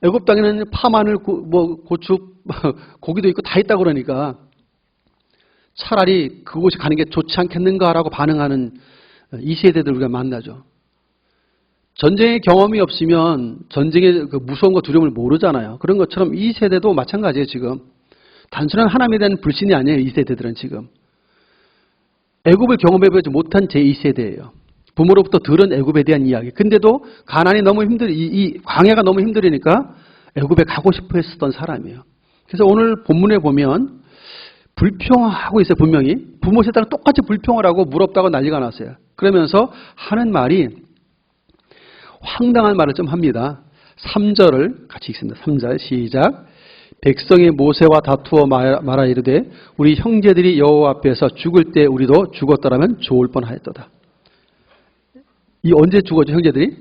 애굽 땅에는 파, 마늘, 고추, 고기도 있고 다 있다고 그러니까 차라리 그곳에 가는 게 좋지 않겠는가라고 반응하는 이 세대들 우리가 만나죠. 전쟁의 경험이 없으면 전쟁의 그 무서운 거 두려움을 모르잖아요. 그런 것처럼 이 세대도 마찬가지예요. 지금 단순한 하나님에 대한 불신이 아니에요. 이 세대들은 지금 애굽을 경험해보지 못한 제2세대예요. 부모로부터 들은 애굽에 대한 이야기. 근데도 가난이 너무 이 광야가 너무 힘들으니까 애굽에 가고 싶어 했었던 사람이에요. 그래서 오늘 본문에 보면 불평하고 있어요. 분명히 부모 세대랑 똑같이 불평을 하고 무럽다고 난리가 났어요. 그러면서 하는 말이 황당한 말을 좀 합니다. 3절을 같이 읽습니다. 3절 시작. 백성이 모세와 다투어 말하 이르되 우리 형제들이 여호와 앞에서 죽을 때 우리도 죽었더라면 좋을 뻔하였도다. 이 언제 죽었죠 형제들이?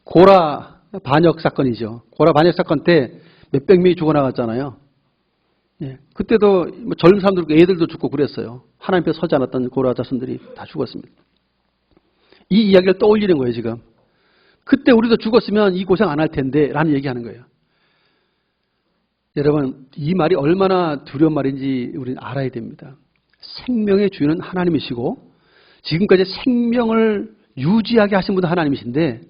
고라 반역 사건이죠. 고라 반역 사건 때 몇백 명이 죽어나갔잖아요. 예, 그때도 젊은 사람들, 애들도 죽고 그랬어요. 하나님 앞에 서지 않았던 고라 자손들이 다 죽었습니다. 이 이야기를 떠올리는 거예요 지금. 그때 우리도 죽었으면 이 고생 안 할 텐데 라는 얘기하는 거예요. 여러분 이 말이 얼마나 두려운 말인지 우리는 알아야 됩니다. 생명의 주인은 하나님이시고 지금까지 생명을 유지하게 하신 분은 하나님이신데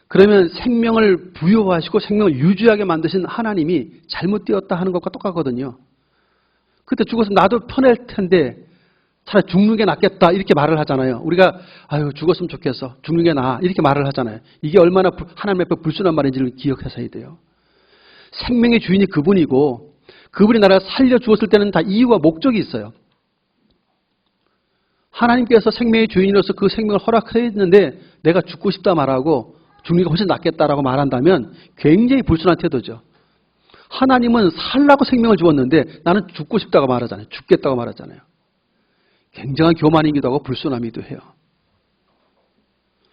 그러면 생명을 부여하시고 생명을 유지하게 만드신 하나님이 잘못되었다 하는 것과 똑같거든요. 그때 죽어서 나도 편할 텐데 차라리 죽는 게 낫겠다 이렇게 말을 하잖아요. 우리가 아유 죽었으면 좋겠어. 죽는 게 나아. 이렇게 말을 하잖아요. 이게 얼마나 하나님 앞에 불순한 말인지를 기억하셔야 돼요. 생명의 주인이 그분이고 그분이 나를 살려 주었을 때는 다 이유와 목적이 있어요. 하나님께서 생명의 주인으로서 그 생명을 허락했는데 내가 죽고 싶다 말하고 죽는 게 훨씬 낫겠다라고 말한다면 굉장히 불순한 태도죠. 하나님은 살라고 생명을 주었는데 나는 죽고 싶다고 말하잖아요. 죽겠다고 말하잖아요. 굉장한 교만이기도 하고 불순하기도 해요.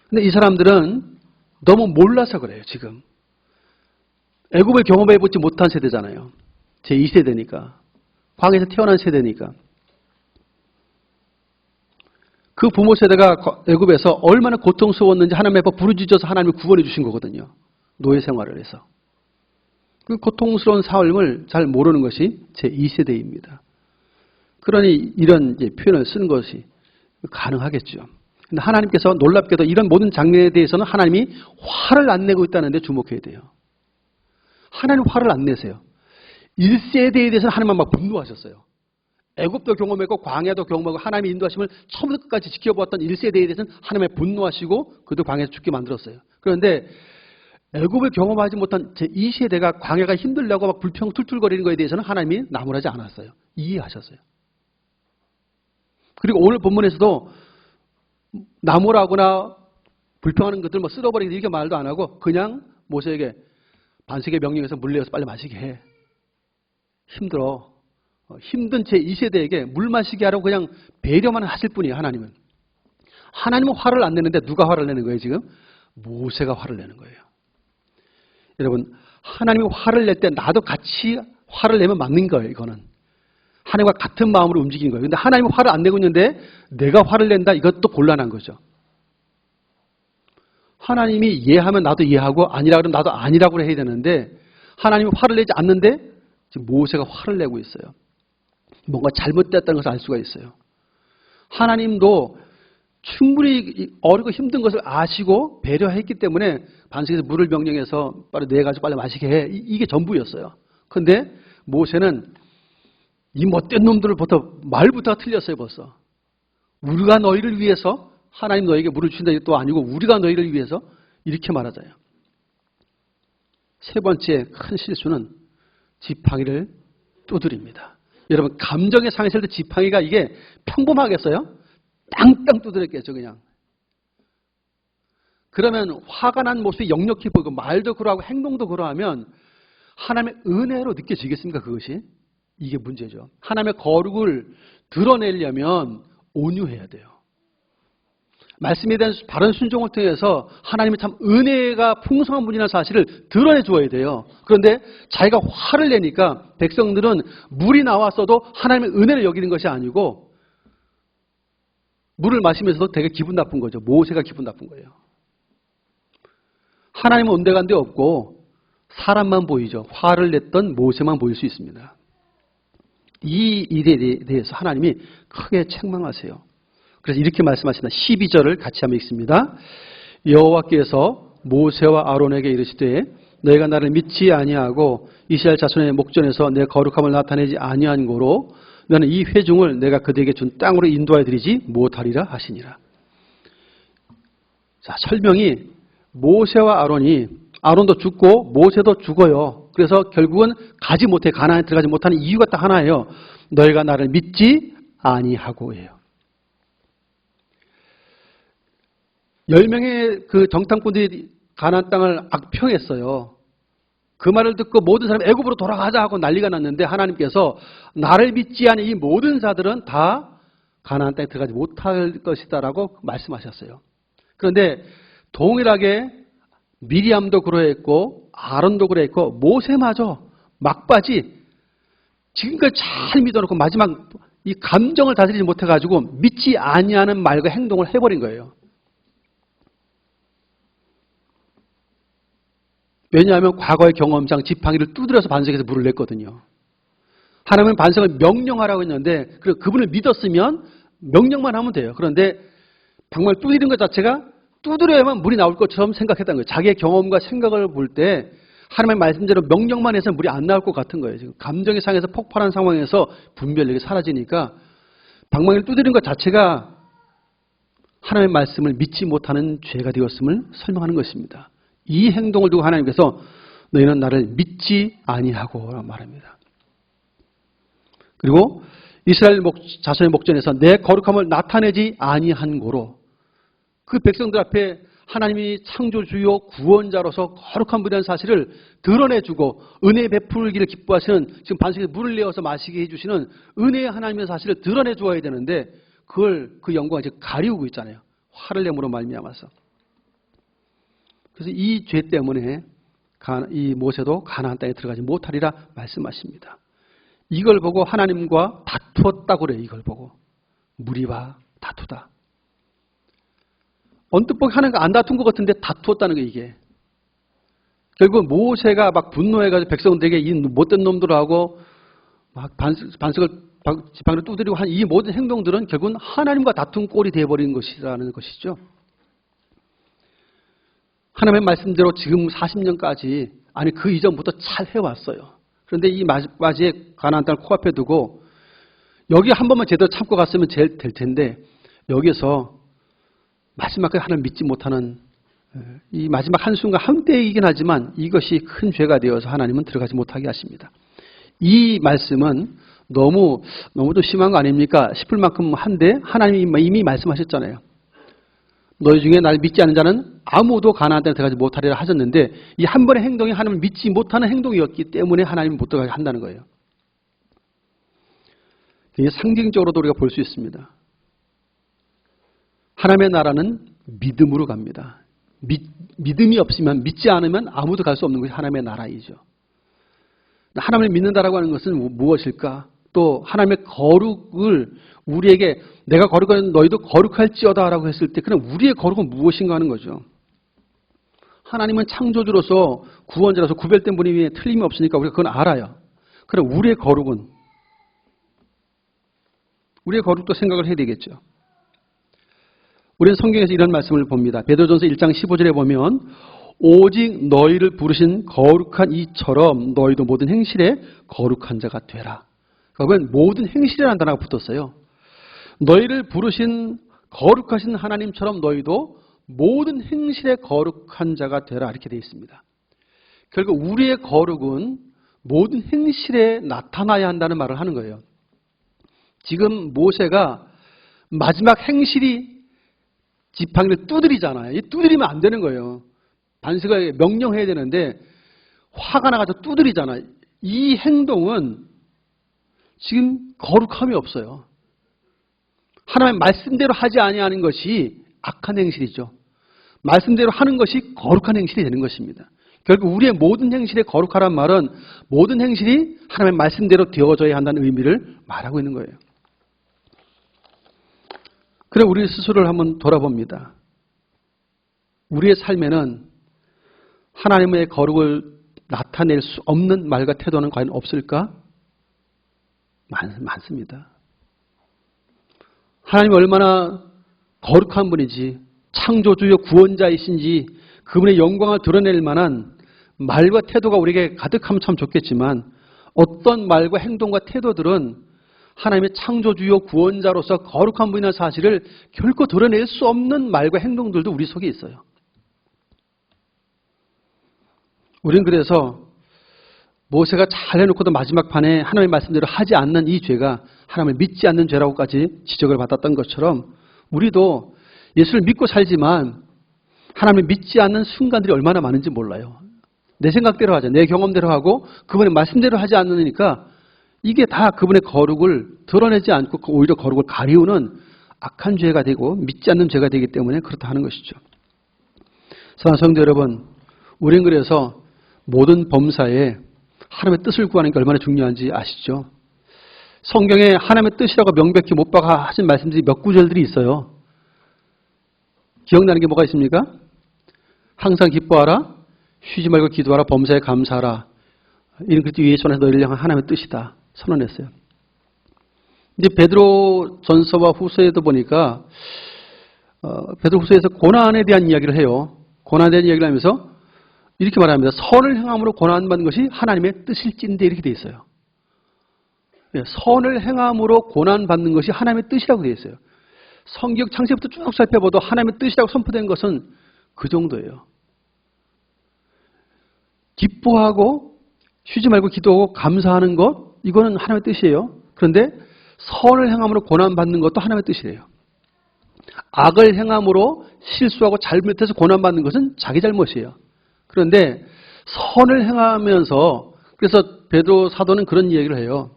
근데 이 사람들은 너무 몰라서 그래요, 지금. 애굽을 경험해보지 못한 세대잖아요. 제2세대니까. 광야에서 태어난 세대니까. 그 부모 세대가 애굽에서 얼마나 고통스러웠는지 하나님 앞에 부르짖어서 하나님이 구원해 주신 거거든요. 노예 생활을 해서. 그 고통스러운 삶을 잘 모르는 것이 제2세대입니다. 그러니 이런 표현을 쓰는 것이 가능하겠죠. 근데 하나님께서 놀랍게도 이런 모든 장면에 대해서는 하나님이 화를 안 내고 있다는 데 주목해야 돼요. 하나님 화를 안 내세요. 1세대에 대해서는 하나님만 막 분노하셨어요. 애굽도 경험했고 광야도 경험하고 하나님의 인도하심을 처음부터 끝까지 지켜보았던 1세대에 대해서는 하나님의 분노하시고 그도 광야에서 죽게 만들었어요. 그런데 애굽을 경험하지 못한 제2세대가 광야가 힘들다고 막 불평 툴툴거리는 것에 대해서는 하나님이 나무라지 않았어요. 이해하셨어요. 그리고 오늘 본문에서도 나무라거나 불평하는 것들 뭐 쓸어버리기 이렇게 말도 안 하고 그냥 모세에게 반석의 명령에서 물 내어서 빨리 마시게 해. 힘들어. 힘든 제2세대에게 물 마시게 하라고 그냥 배려만 하실 뿐이에요. 하나님은. 하나님은 화를 안 내는데 누가 화를 내는 거예요 지금? 모세가 화를 내는 거예요. 여러분 하나님이 화를 낼 때 나도 같이 화를 내면 맞는 거예요. 이거는. 하나님과 같은 마음으로 움직이는 거예요. 근데 하나님이 화를 안 내고 있는데 내가 화를 낸다? 이것도 곤란한 거죠. 하나님이 이해하면 나도 이해하고 아니라 그러면 나도 아니라고 해야 되는데 하나님이 화를 내지 않는데 지금 모세가 화를 내고 있어요. 뭔가 잘못됐다는 것을 알 수가 있어요. 하나님도 충분히 어렵고 힘든 것을 아시고 배려했기 때문에 반석에서 물을 명령해서 빨리 내가지고 빨리 마시게 해. 이게 전부였어요. 그런데 모세는 이 못된 놈들부터 말부터 틀렸어요 벌써. 우리가 너희를 위해서 하나님 너에게 물을 주신다 또 아니고 우리가 너희를 위해서 이렇게 말하자요. 세 번째 큰 실수는 지팡이를 두드립니다. 여러분 감정의 상했을 때 지팡이가 이게 평범하겠어요? 땅땅 두드렸겠죠 그냥. 그러면 화가 난 모습이 역력해 보이고 말도 그러하고 행동도 그러하면 하나님의 은혜로 느껴지겠습니까 그것이? 이게 문제죠. 하나님의 거룩을 드러내려면 온유해야 돼요. 말씀에 대한 바른 순종을 통해서 하나님의 참 은혜가 풍성한 분이라는 사실을 드러내 주어야 돼요. 그런데 자기가 화를 내니까 백성들은 물이 나왔어도 하나님의 은혜를 여기는 것이 아니고 물을 마시면서도 되게 기분 나쁜 거죠. 모세가 기분 나쁜 거예요. 하나님은 온데간데 없고 사람만 보이죠. 화를 냈던 모세만 보일 수 있습니다. 이 일에 대해서 하나님이 크게 책망하세요. 그래서 이렇게 말씀하신다. 12절을 같이 한번 읽습니다. 여호와께서 모세와 아론에게 이르시되 너희가 나를 믿지 아니하고 이스라엘 자손의 목전에서 내 거룩함을 나타내지 아니한 고로 너는 이 회중을 내가 그들에게 준 땅으로 인도하여 드리지 못하리라 하시니라. 자, 설명이 모세와 아론도 죽고 모세도 죽어요. 그래서 결국은 가지 못해 가나안에 들어가지 못하는 이유가 딱 하나예요. 너희가 나를 믿지 아니하고예요. 10명의 그 정탐꾼들이 가나안 땅을 악평했어요. 그 말을 듣고 모든 사람이 애굽으로 돌아가자 하고 난리가 났는데 하나님께서 나를 믿지 않은 이 모든 자들은 다 가나안 땅에 들어가지 못할 것이다라고 말씀하셨어요. 그런데 동일하게 미리암도 그러했고 아론도 그랬고 모세마저 막바지 지금까지 잘 믿어놓고 마지막 이 감정을 다스리지 못해가지고 믿지 아니하는 말과 행동을 해버린 거예요. 왜냐하면 과거의 경험상 지팡이를 두드려서 반석에서 물을 냈거든요. 하나님은 반석을 명령하라고 했는데 그분을 믿었으면 명령만 하면 돼요. 그런데 방망이를 두드리는 것 자체가 두드려야만 물이 나올 것처럼 생각했다는 거예요. 자기의 경험과 생각을 볼 때 하나님의 말씀대로 명령만 해서 물이 안 나올 것 같은 거예요. 지금 감정의 상에서 폭발한 상황에서 분별력이 사라지니까 방망이를 두드리는 것 자체가 하나님의 말씀을 믿지 못하는 죄가 되었음을 설명하는 것입니다. 이 행동을 두고 하나님께서 너희는 나를 믿지 아니하고 라고 말합니다. 그리고 이스라엘 자손의 목전에서 내 거룩함을 나타내지 아니한 고로 그 백성들 앞에 하나님이 창조주요 구원자로서 거룩한 분이라는 사실을 드러내주고 은혜 베풀기를 기뻐하시는 지금 반석에 물을 내어서 마시게 해주시는 은혜의 하나님의 사실을 드러내 주어야 되는데 그 영광을 이제 가리우고 있잖아요. 화를 내므로 말미암아서. 그래서 이 죄 때문에 이 모세도 가나안 땅에 들어가지 못하리라 말씀하십니다. 이걸 보고 하나님과 다투었다고 그래요. 이걸 보고. 무리와 다투다. 언뜻 보기 하나님과 안 다툰 것 같은데 다투었다는 게 이게. 결국 모세가 막 분노해가지고 백성들에게 이 못된 놈들하고 막 반석을 지팡이를 두드리고 한 이 모든 행동들은 결국은 하나님과 다툰 꼴이 되어버린 것이라는 것이죠. 하나님의 말씀대로 지금 40년까지 아니 그 이전부터 잘 해왔어요. 그런데 이 마지막에 가나안 땅을 코앞에 두고 여기 한 번만 제대로 참고 갔으면 제일 될 텐데 여기서 마지막까지 하나님을 믿지 못하는 이 마지막 한순간 한때이긴 하지만 이것이 큰 죄가 되어서 하나님은 들어가지 못하게 하십니다. 이 말씀은 너무 좀 심한 거 아닙니까 싶을 만큼 한데 하나님이 이미 말씀하셨잖아요. 너희 중에 날 믿지 않는 자는 아무도 가나안 땅에 들어가지 못하리라 하셨는데 이 한 번의 행동이 하나님을 믿지 못하는 행동이었기 때문에 하나님이 못 들어가게 한다는 거예요. 이게 상징적으로도 우리가 볼 수 있습니다. 하나님의 나라는 믿음으로 갑니다. 믿음이 없으면 믿지 않으면 아무도 갈 수 없는 것이 하나님의 나라이죠. 하나님을 믿는다라고 하는 것은 무엇일까? 또 하나님의 거룩을 우리에게 내가 거룩한 너희도 거룩할지어다라고 했을 때 그냥 우리의 거룩은 무엇인가 하는 거죠. 하나님은 창조주로서 구원자로서 구별된 분이 틀림이 없으니까 우리가 그건 알아요. 그럼 우리의 거룩도 생각을 해야 되겠죠. 우리는 성경에서 이런 말씀을 봅니다. 베드로전서 1장 15절에 보면 오직 너희를 부르신 거룩한 이처럼 너희도 모든 행실에 거룩한 자가 되라. 그러면 모든 행실이라는 단어가 붙었어요. 너희를 부르신 거룩하신 하나님처럼 너희도 모든 행실에 거룩한 자가 되라 이렇게 되어 있습니다. 결국 우리의 거룩은 모든 행실에 나타나야 한다는 말을 하는 거예요. 지금 모세가 마지막 행실이 지팡이를 두드리잖아요. 이 두드리면 안 되는 거예요. 반석을 명령해야 되는데 화가 나가지고 두드리잖아요. 이 행동은 지금 거룩함이 없어요. 하나님의 말씀대로 하지 아니하는 것이 악한 행실이죠. 말씀대로 하는 것이 거룩한 행실이 되는 것입니다. 결국 우리의 모든 행실에 거룩하란 말은 모든 행실이 하나님의 말씀대로 되어져야 한다는 의미를 말하고 있는 거예요. 그래 우리 스스로를 한번 돌아봅니다. 우리의 삶에는 하나님의 거룩을 나타낼 수 없는 말과 태도는 과연 없을까? 많습니다. 하나님이 얼마나 거룩한 분이지 창조주요 구원자이신지 그분의 영광을 드러낼 만한 말과 태도가 우리에게 가득하면 참 좋겠지만 어떤 말과 행동과 태도들은 하나님의 창조주요 구원자로서 거룩한 분이라는 사실을 결코 드러낼 수 없는 말과 행동들도 우리 속에 있어요. 우리는 그래서 모세가 잘 해놓고도 마지막 판에 하나님의 말씀대로 하지 않는 이 죄가 하나님을 믿지 않는 죄라고까지 지적을 받았던 것처럼 우리도 예수를 믿고 살지만 하나님을 믿지 않는 순간들이 얼마나 많은지 몰라요. 내 생각대로 하자. 내 경험대로 하고 그분의 말씀대로 하지 않으니까 이게 다 그분의 거룩을 드러내지 않고 오히려 거룩을 가리우는 악한 죄가 되고 믿지 않는 죄가 되기 때문에 그렇다 하는 것이죠. 사랑하는 성도 여러분, 우리는 그래서 모든 범사에 하나님의 뜻을 구하는 게 얼마나 중요한지 아시죠? 성경에 하나님의 뜻이라고 명백히 못 박아 하신 말씀들이 몇 구절들이 있어요. 기억나는 게 뭐가 있습니까? 항상 기뻐하라, 쉬지 말고 기도하라, 범사에 감사하라. 이런 그때 위에 손에서 너희를 향한 하나님의 뜻이다. 선언했어요. 이제 베드로 전서와 후서에도 보니까 베드로 후서에서 고난에 대한 이야기를 해요. 고난에 대한 이야기를 하면서 이렇게 말합니다. 선을 행함으로 고난받는 것이 하나님의 뜻일진데 이렇게 돼 있어요. 선을 행함으로 고난받는 것이 하나님의 뜻이라고 되어 있어요. 성경 창세부터 쭉 살펴봐도 하나님의 뜻이라고 선포된 것은 그 정도예요. 기뻐하고 쉬지 말고 기도하고 감사하는 것, 이거는 하나님의 뜻이에요. 그런데 선을 행함으로 고난받는 것도 하나님의 뜻이래요. 악을 행함으로 실수하고 잘못해서 고난받는 것은 자기 잘못이에요. 그런데 선을 행하면서, 그래서 베드로 사도는 그런 얘기를 해요.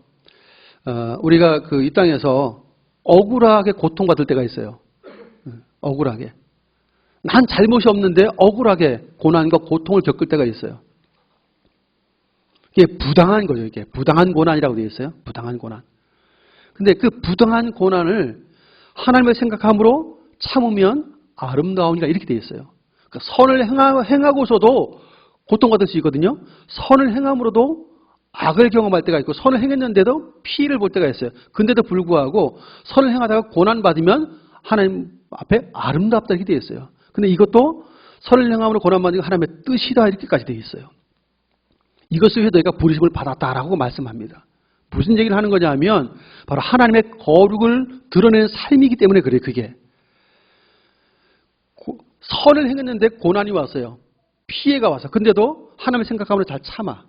우리가 이 땅에서 억울하게 고통받을 때가 있어요. 억울하게. 난 잘못이 없는데 억울하게 고난과 고통을 겪을 때가 있어요. 이게 부당한 거죠. 이게 부당한 고난이라고 되어 있어요. 부당한 고난. 근데 그 부당한 고난을 하나님을 생각함으로 참으면 아름다우니라 이렇게 되어 있어요. 그러니까 선을 행하고서도 고통받을 수 있거든요. 선을 행함으로도 악을 경험할 때가 있고 선을 행했는데도 피해를 볼 때가 있어요. 근데도 불구하고 선을 행하다가 고난받으면 하나님 앞에 아름답다 이렇게 되어 있어요. 근데 이것도 선을 행함으로 고난받는 게 하나님의 뜻이다 이렇게까지 되어 있어요. 이것을 위해 너희가 부르심을 받았다라고 말씀합니다. 무슨 얘기를 하는 거냐 하면 바로 하나님의 거룩을 드러내는 삶이기 때문에 그래요. 그게. 선을 행했는데 고난이 왔어요. 피해가 와서. 근데도 하나님을 생각하면 잘 참아.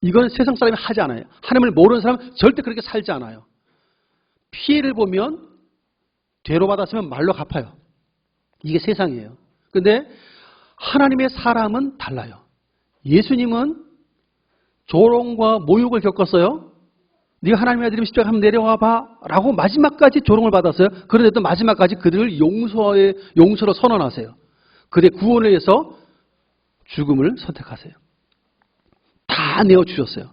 이건 세상 사람이 하지 않아요. 하나님을 모르는 사람은 절대 그렇게 살지 않아요. 피해를 보면 죄로 받았으면 말로 갚아요. 이게 세상이에요. 근데 하나님의 사람은 달라요. 예수님은 조롱과 모욕을 겪었어요. 네가 하나님의 아들이면 십자가 한번 내려와 봐 라고 마지막까지 조롱을 받았어요. 그런데도 마지막까지 그들을 용서로 선언하세요. 그들의 구원을 위해서 죽음을 선택하세요. 다 내어주셨어요.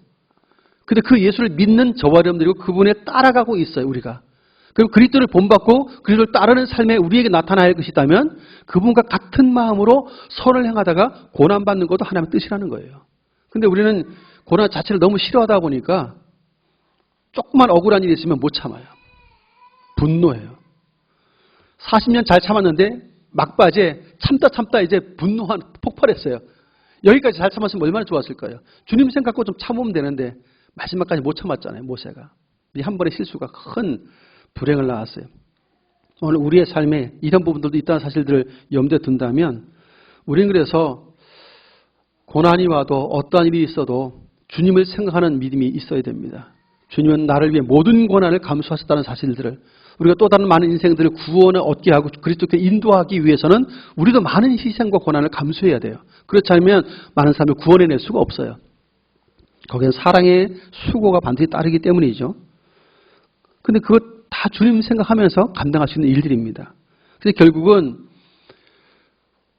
근데 그 예수를 믿는 저와 여러분들이 그분에 따라가고 있어요. 우리가. 그리고 그리스도를 본받고 그리스도를 따르는 삶에 우리에게 나타나야 할 것이 있다면 그분과 같은 마음으로 선을 행하다가 고난받는 것도 하나님의 뜻이라는 거예요. 근데 우리는 고난 자체를 너무 싫어하다 보니까 조그만 억울한 일이 있으면 못 참아요. 분노해요. 40년 잘 참았는데 막바지에 참다 이제 폭발했어요. 여기까지 잘 참았으면 얼마나 좋았을 거예요. 주님 생각하고 좀 참으면 되는데 마지막까지 못 참았잖아요. 모세가. 이 한 번의 실수가 큰 불행을 낳았어요. 오늘 우리의 삶에 이런 부분들도 있다는 사실들을 염두에 둔다면 우리는 그래서 고난이 와도 어떠한 일이 있어도 주님을 생각하는 믿음이 있어야 됩니다. 주님은 나를 위해 모든 고난을 감수하셨다는 사실들을 우리가 또 다른 많은 인생들을 구원을 얻게 하고 그리스도께 인도하기 위해서는 우리도 많은 희생과 고난을 감수해야 돼요. 그렇지 않으면 많은 사람을 구원해낼 수가 없어요. 거기엔 사랑의 수고가 반드시 따르기 때문이죠. 근데 그것 다 주님 생각하면서 감당할 수 있는 일들입니다. 그래서 결국은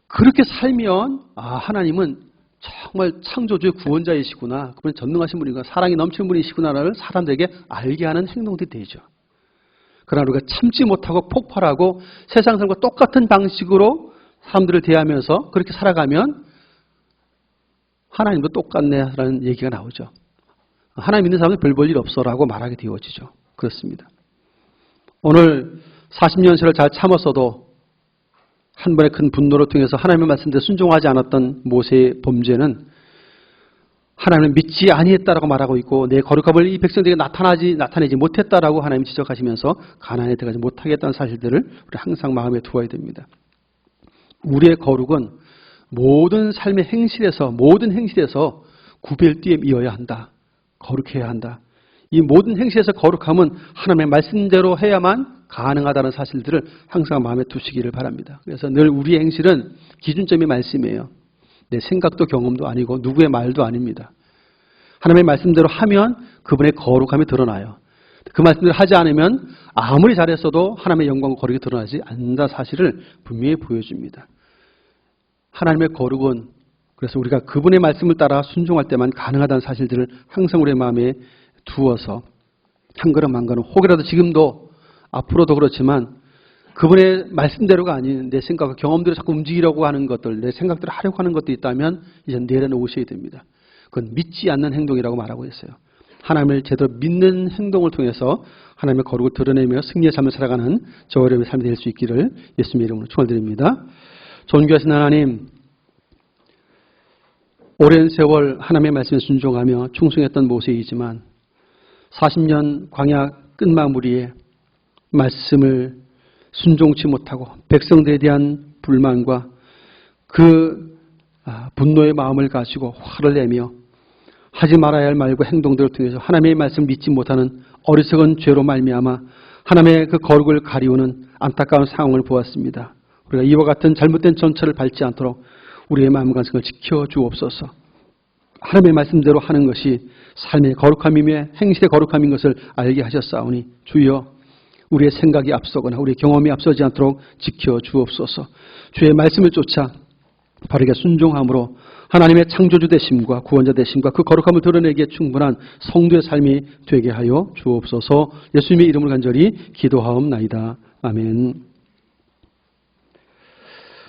그렇게 살면 하나님은 정말 창조주의 구원자이시구나. 그분 전능하신 분이구나. 사랑이 넘치는 분이시구나를 사람들에게 알게 하는 행동들이 되죠. 그러나 우리가 참지 못하고 폭발하고 세상 사람과 똑같은 방식으로 사람들을 대하면서 그렇게 살아가면 하나님도 똑같네라는 얘기가 나오죠. 하나님 믿는 사람은 별 볼 일 없어라고 말하게 되어지죠. 그렇습니다. 오늘 40년세를 잘 참았어도 한 번의 큰 분노를 통해서 하나님의 말씀대로 순종하지 않았던 모세의 범죄는 하나님을 믿지 아니했다라고 말하고 있고 내 거룩함을 이 백성들에게 나타내지 못했다라고 하나님 지적하시면서 가나안에 들어가지 못하겠다는 사실들을 우리 항상 마음에 두어야 됩니다. 우리의 거룩은 모든 삶의 모든 행실에서 구별되어 이어야 한다. 거룩해야 한다. 이 모든 행실에서 거룩함은 하나님의 말씀대로 해야만 가능하다는 사실들을 항상 마음에 두시기를 바랍니다. 그래서 늘 우리의 행실은 기준점이 말씀이에요. 내 생각도 경험도 아니고 누구의 말도 아닙니다. 하나님의 말씀대로 하면 그분의 거룩함이 드러나요. 그 말씀대로 하지 않으면 아무리 잘했어도 하나님의 영광과 거룩이 드러나지 않는다 사실을 분명히 보여줍니다. 하나님의 거룩은 그래서 우리가 그분의 말씀을 따라 순종할 때만 가능하다는 사실들을 항상 우리의 마음에 두어서 한 걸음 한 걸음 혹이라도 지금도 앞으로도 그렇지만 그분의 말씀대로가 아닌 내 생각과 경험대로 자꾸 움직이려고 하는 것들, 내 생각대로 하려고 하는 것도 있다면 이제 내려놓으셔야 됩니다. 그건 믿지 않는 행동이라고 말하고 있어요. 하나님을 제대로 믿는 행동을 통해서 하나님의 거룩을 드러내며 승리의 삶을 살아가는 저 여러분의 삶이 될 수 있기를 예수님의 이름으로 축원드립니다. 존귀하신 하나님, 오랜 세월 하나님의 말씀에 순종하며 충성했던 모세이지만 40년 광야 끝마무리에 말씀을 순종치 못하고 백성들에 대한 불만과 그 분노의 마음을 가지고 화를 내며 하지 말아야 할 말과 행동들을 통해서 하나님의 말씀을 믿지 못하는 어리석은 죄로 말미암아 하나님의 그 거룩을 가리우는 안타까운 상황을 보았습니다. 우리가 이와 같은 잘못된 전철을 밟지 않도록 우리의 마음 간성을 지켜주옵소서. 하나님의 말씀대로 하는 것이 삶의 거룩함이며 행실의 거룩함인 것을 알게 하셨사오니 주여 우리의 생각이 앞서거나 우리의 경험이 앞서지 않도록 지켜주옵소서. 주의 말씀을 쫓아 바르게 순종함으로 하나님의 창조주 되심과 구원자 되심과 그 거룩함을 드러내기에 충분한 성도의 삶이 되게 하여 주옵소서. 예수님의 이름을 간절히 기도하옵나이다. 아멘.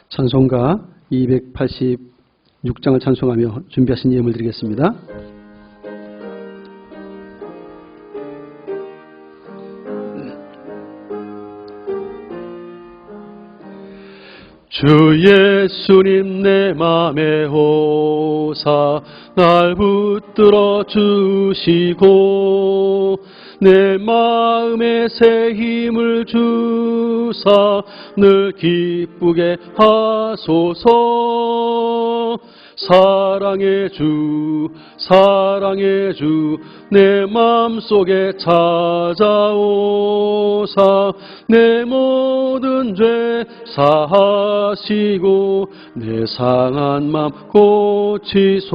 찬송가 286장을 찬송하며 준비하신 예물 드리겠습니다. 주 예수님 내 맘에 오사 날 붙들어 주시고 내 마음에 새 힘을 주사 늘 기쁘게 하소서. 사랑의 주 내 마음속에 찾아오사 내 모든 죄 사하시고 내 상한 마음 고치소서.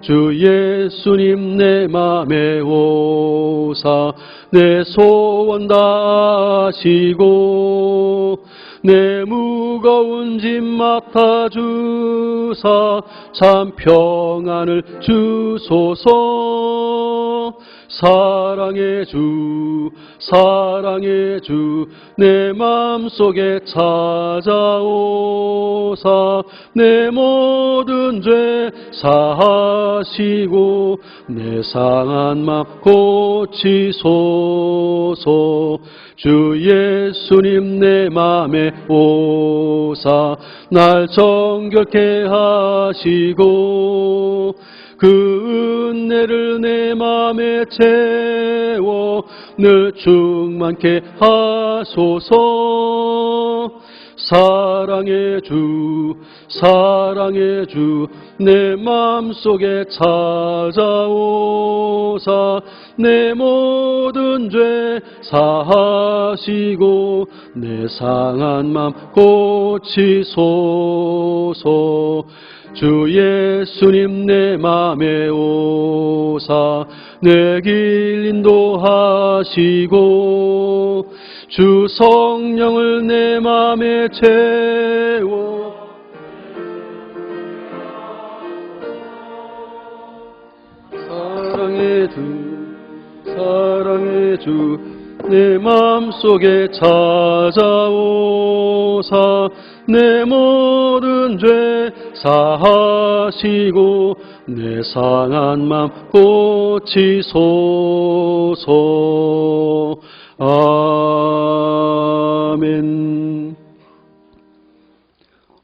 주 예수님 내 맘에 오사 내 소원 다하시고 내 무거운 짐 맡아주사 참 평안을 주소서. 사랑의 주 내 마음속에 찾아오사 내 모든 죄 사하시고 내 상한 마음 고치소서. 주 예수님 내 맘에 오사 날 정결케 하시고 그 은혜를 내 맘에 채워 늘 충만케 하소서. 사랑의 주 내 마음속에 찾아오사 내 모든 죄 사하시고 내 상한 마음 고치소서. 주 예수님 내 맘에 오사 내 길 인도하시고 주 성령을 내 맘에 채워 사랑의 주 내 마음속에 찾아오사 내 모든 죄 사하시고 내 상한 마음 고치소서. 아멘.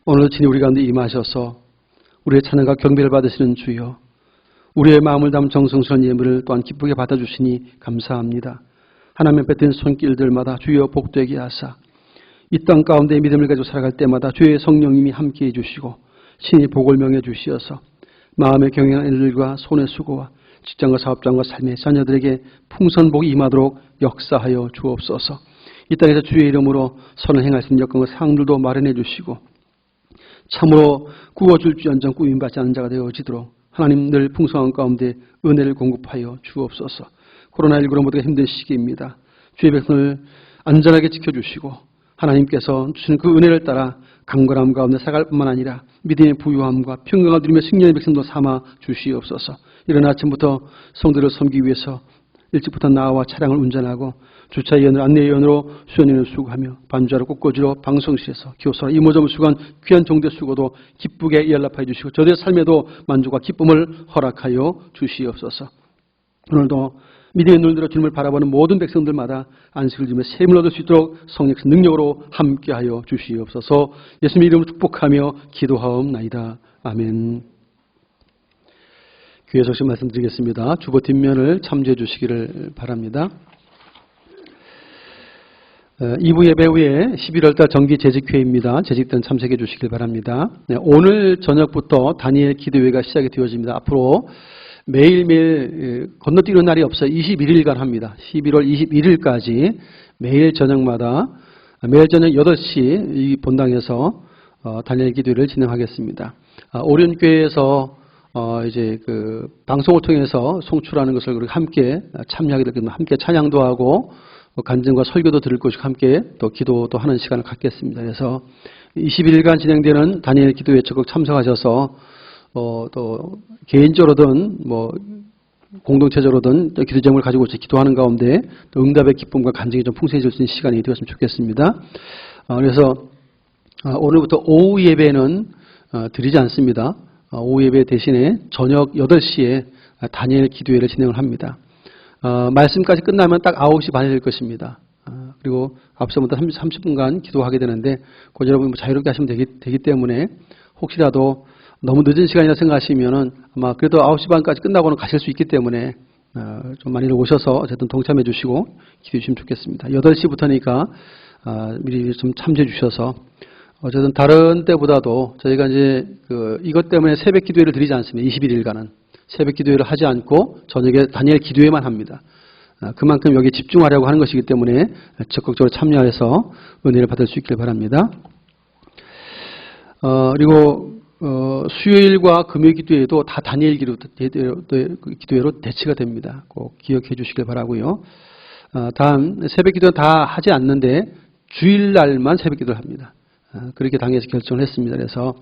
오늘 친히 우리 가운데 임하셔서 우리의 찬양과 경배를 받으시는 주여, 우리의 마음을 담은 정성스러운 예물을 또한 기쁘게 받아주시니 감사합니다. 하나님 뱉은 손길들마다 주여 복되게 하사 이 땅 가운데 믿음을 가지고 살아갈 때마다 주의 성령님이 함께해 주시고 신이 복을 명해 주시어서 마음의 경영한 일들과 손의 수고와 직장과 사업장과 삶의 자녀들에게 풍성복이 임하도록 역사하여 주옵소서. 이 땅에서 주의 이름으로 선을 행할 수 있는 여건과 상들도 마련해 주시고 참으로 구워줄지언정 꾸임받지 않은 자가 되어지도록 하나님 늘 풍성한 가운데 은혜를 공급하여 주옵소서. 코로나19로 모두가 힘든 시기입니다. 주의 백성을 안전하게 지켜주시고 하나님께서 주시는 그 은혜를 따라 강건함 가운데 살아갈 뿐만 아니라 믿음의 부유함과 평강을 누리며 승리의 백성도 삼아 주시옵소서. 이른 아침부터 성도를 섬기기 위해서 일찍부터 나와 차량을 운전하고 주차위원으로 안내위원으로 수연인을 수고하며 반주하러 꽃꽂이로 방송실에서 교사로 이모저모 수고한 귀한 종대 수고도 기쁘게 연락하여 주시고 저들의 삶에도 만족과 기쁨을 허락하여 주시옵소서. 오늘도 믿음의 눈을 들어 주님을 바라보는 모든 백성들마다 안식을 주며 샘을 얻을 수 있도록 성령의 능력으로 함께하여 주시옵소서. 예수님 이름으로 축복하며 기도하옵나이다. 아멘. 교회 소식 말씀드리겠습니다. 주보 뒷면을 참조해 주시기를 바랍니다. 2부 예배 후에 11월달 정기 재직회입니다. 재직된 참석해 주시길 바랍니다. 오늘 저녁부터 다니엘 기도회가 시작이 되어집니다. 앞으로 매일매일 건너뛰는 날이 없어요. 21일간 합니다. 11월 21일까지 매일 저녁마다 매일 저녁 8시 이 본당에서 다니엘 기도회를 진행하겠습니다. 오륜교회에서 이제 그 방송을 통해서 송출하는 것을 우리 함께 참여하게 되면 함께 찬양도 하고 간증과 설교도 들을 것이고 함께 또 기도도 하는 시간을 갖겠습니다. 그래서 21일간 진행되는 다니엘 기도회에 적극 참석하셔서 또 개인적으로든 뭐 공동체적으로든 기도 제목을 가지고 기도하는 가운데 또 응답의 기쁨과 간증이 좀 풍성해질 수 있는 시간이 되었으면 좋겠습니다. 그래서 오늘부터 오후 예배는 드리지 않습니다. 오후 예배 대신에 저녁 8시에 다니엘 기도회를 진행을 합니다. 말씀까지 끝나면 딱 9시 반이 될 것입니다. 그리고 앞서부터 30분간 기도하게 되는데 그 여러분 자유롭게 하시면 되기 때문에 혹시라도 너무 늦은 시간이라 생각하시면은 아마 그래도 9시 반까지 끝나고는 가실 수 있기 때문에 좀 많이 오셔서 어쨌든 동참해 주시고 기도해 주시면 좋겠습니다. 8시부터니까 미리 좀 참조해 주셔서 어쨌든 다른 때보다도 저희가 이제 이것 때문에 새벽 기도회를 드리지 않습니다. 21일간은 새벽 기도회를 하지 않고 저녁에 다니엘 기도회만 합니다. 그만큼 여기에 집중하려고 하는 것이기 때문에 적극적으로 참여해서 은혜를 받을 수 있길 바랍니다. 그리고 수요일과 금요일 기도회도 다 다니엘 기도회로 대치가 됩니다. 꼭 기억해 주시길 바라고요. 다음 새벽 기도는 다 하지 않는데 주일날만 새벽 기도를 합니다. 그렇게 당에서 결정을 했습니다. 그래서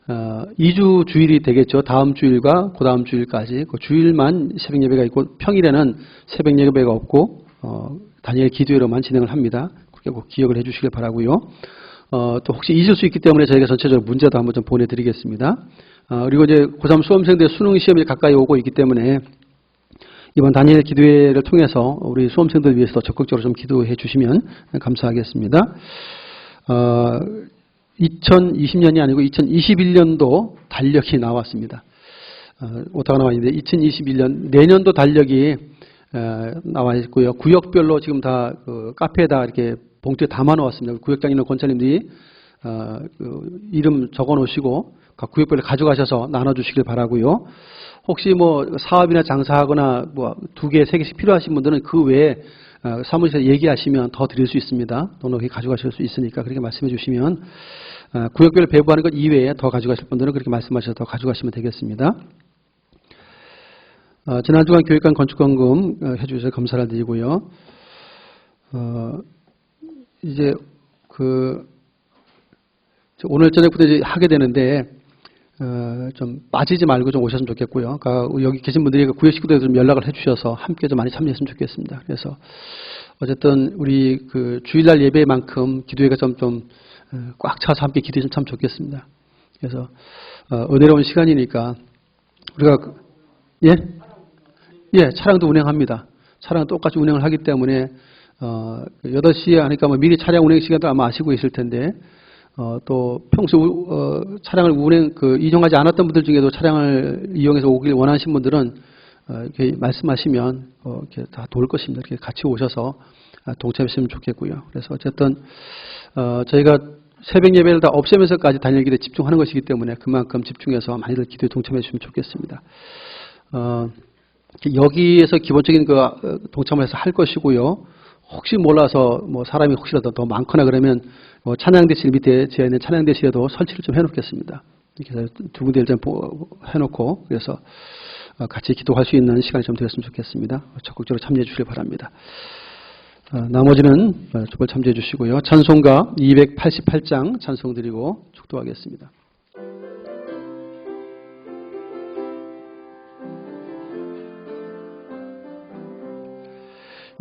2주 주일이 되겠죠. 다음 주일과 그 다음 주일까지 그 주일만 새벽 예배가 있고 평일에는 새벽 예배가 없고 다니엘 기도회로만 진행을 합니다. 그렇게 꼭 기억을 해 주시길 바라고요. 또 혹시 잊을 수 있기 때문에 저희가 전체적으로 문제도 한번 좀 보내드리겠습니다. 그리고 이제 고3 수험생들 수능 시험이 가까이 오고 있기 때문에 이번 다니엘 기도회를 통해서 우리 수험생들 위해서 적극적으로 좀 기도해 주시면 감사하겠습니다. 2020년이 아니고 2021년도 달력이 나왔습니다. 오타가 나와 있는데 2021년 내년도 달력이 나와 있고요. 구역별로 지금 다 카페에다 이렇게 봉투에 담아 놓았습니다. 구역장님과 권사님들이 이름 적어 놓으시고 각 구역별로 가져가셔서 나눠 주시길 바라고요. 혹시 뭐 사업이나 장사하거나 뭐 2개, 3개씩 필요하신 분들은 그 외에 사무실에서 얘기하시면 더 드릴 수 있습니다. 또는 가져가실 수 있으니까 그렇게 말씀해 주시면 구역별로 배부하는 것 이외에 더 가져가실 분들은 그렇게 말씀하셔서 더 가져가시면 되겠습니다. 지난 주간 교육관 건축원금 해주셔서 감사를 드리고요. 이제 오늘 저녁부터 이제 하게 되는데 좀 빠지지 말고 좀 오셨으면 좋겠고요. 그러니까 여기 계신 분들이 구역 식구들 좀 연락을 해주셔서 함께 좀 많이 참여했으면 좋겠습니다. 그래서 어쨌든 우리 주일날 예배만큼 기도회가 좀 꽉 차서 함께 기도했으면 참 좋겠습니다. 그래서 은혜로운 시간이니까 우리가 차량도 운행합니다. 차량 똑같이 운행을 하기 때문에 8시에 하니까 뭐 미리 차량 운행 시간도 아마 아시고 있을 텐데 또 평소 차량을 이용하지 않았던 분들 중에도 차량을 이용해서 오길 원하시는 분들은 이렇게 말씀하시면 이렇게 다 도울 것입니다. 이렇게 같이 오셔서 동참했으면 좋겠고요. 그래서 어쨌든 저희가 새벽 예배를 다 없애면서까지 다니엘 기도에 집중하는 것이기 때문에 그만큼 집중해서 많이들 기도에 동참해 주시면 좋겠습니다. 여기에서 기본적인 동참을 해서 할 것이고요. 혹시 몰라서 뭐 사람이 혹시라도 더 많거나 그러면 찬양대실 밑에 제가 있는 찬양대실에도 설치를 좀 해놓겠습니다. 이렇게 해서 두 군데를 좀 해놓고 그래서 같이 기도할 수 있는 시간이 좀 되었으면 좋겠습니다. 적극적으로 참여해 주시길 바랍니다. 나머지는 정말 참조해 주시고요. 찬송가 288장 찬송 드리고 축도하겠습니다.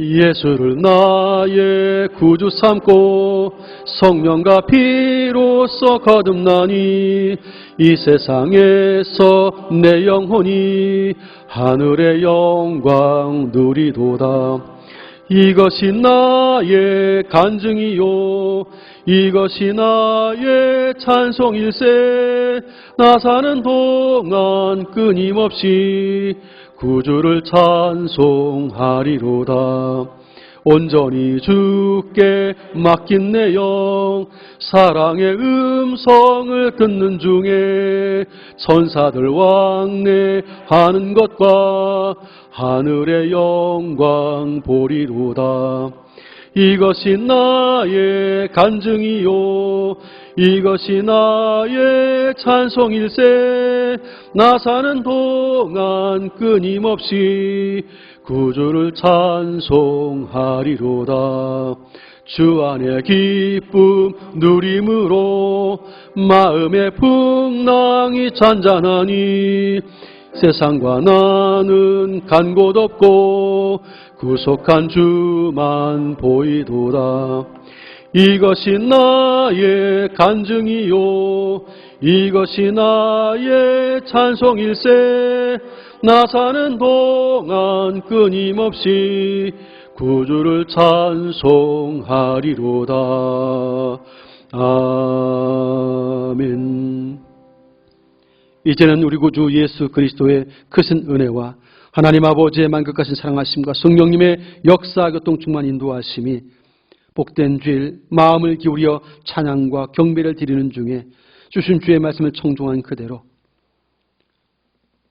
예수를 나의 구주 삼고 성령과 피로써 거듭나니 이 세상에서 내 영혼이 하늘의 영광 누리도다. 이것이 나의 간증이요 이것이 나의 찬송일세. 나 사는 동안 끊임없이 구주를 찬송하리로다. 온전히 주께 맡긴 내 영 사랑의 음성을 듣는 중에 천사들 왕래하는 것과 하늘의 영광 보리로다. 이것이 나의 간증이요 이것이 나의 찬송일세. 나 사는 동안 끊임없이 구주를 찬송하리로다. 주 안의 기쁨 누림으로 마음의 풍랑이 잔잔하니 세상과 나는 간 곳 없고 구속한 주만 보이도다. 이것이 나의 간증이요 이것이 나의 찬송일세. 나 사는 동안 끊임없이 구주를 찬송하리로다. 아멘. 이제는 우리 구주 예수 그리스도의 크신 은혜와 하나님 아버지의 만극하신 사랑하심과 성령님의 역사 교통 충만 인도하심이 복된 주일 마음을 기울여 찬양과 경배를 드리는 중에 주신 주의 말씀을 청종한 그대로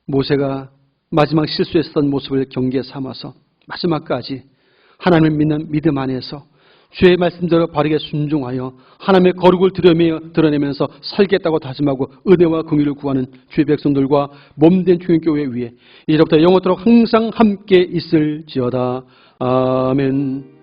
모세가 마지막 실수했던 모습을 경계에 삼아서 마지막까지 하나님을 믿는 믿음 안에서 주의 말씀대로 바르게 순종하여 하나님의 거룩을 드러내면서 살겠다고 다짐하고 은혜와 긍휼을 구하는 주의 백성들과 몸된 충격교회 위에 이제부터 영원토록 항상 함께 있을지어다. 아멘.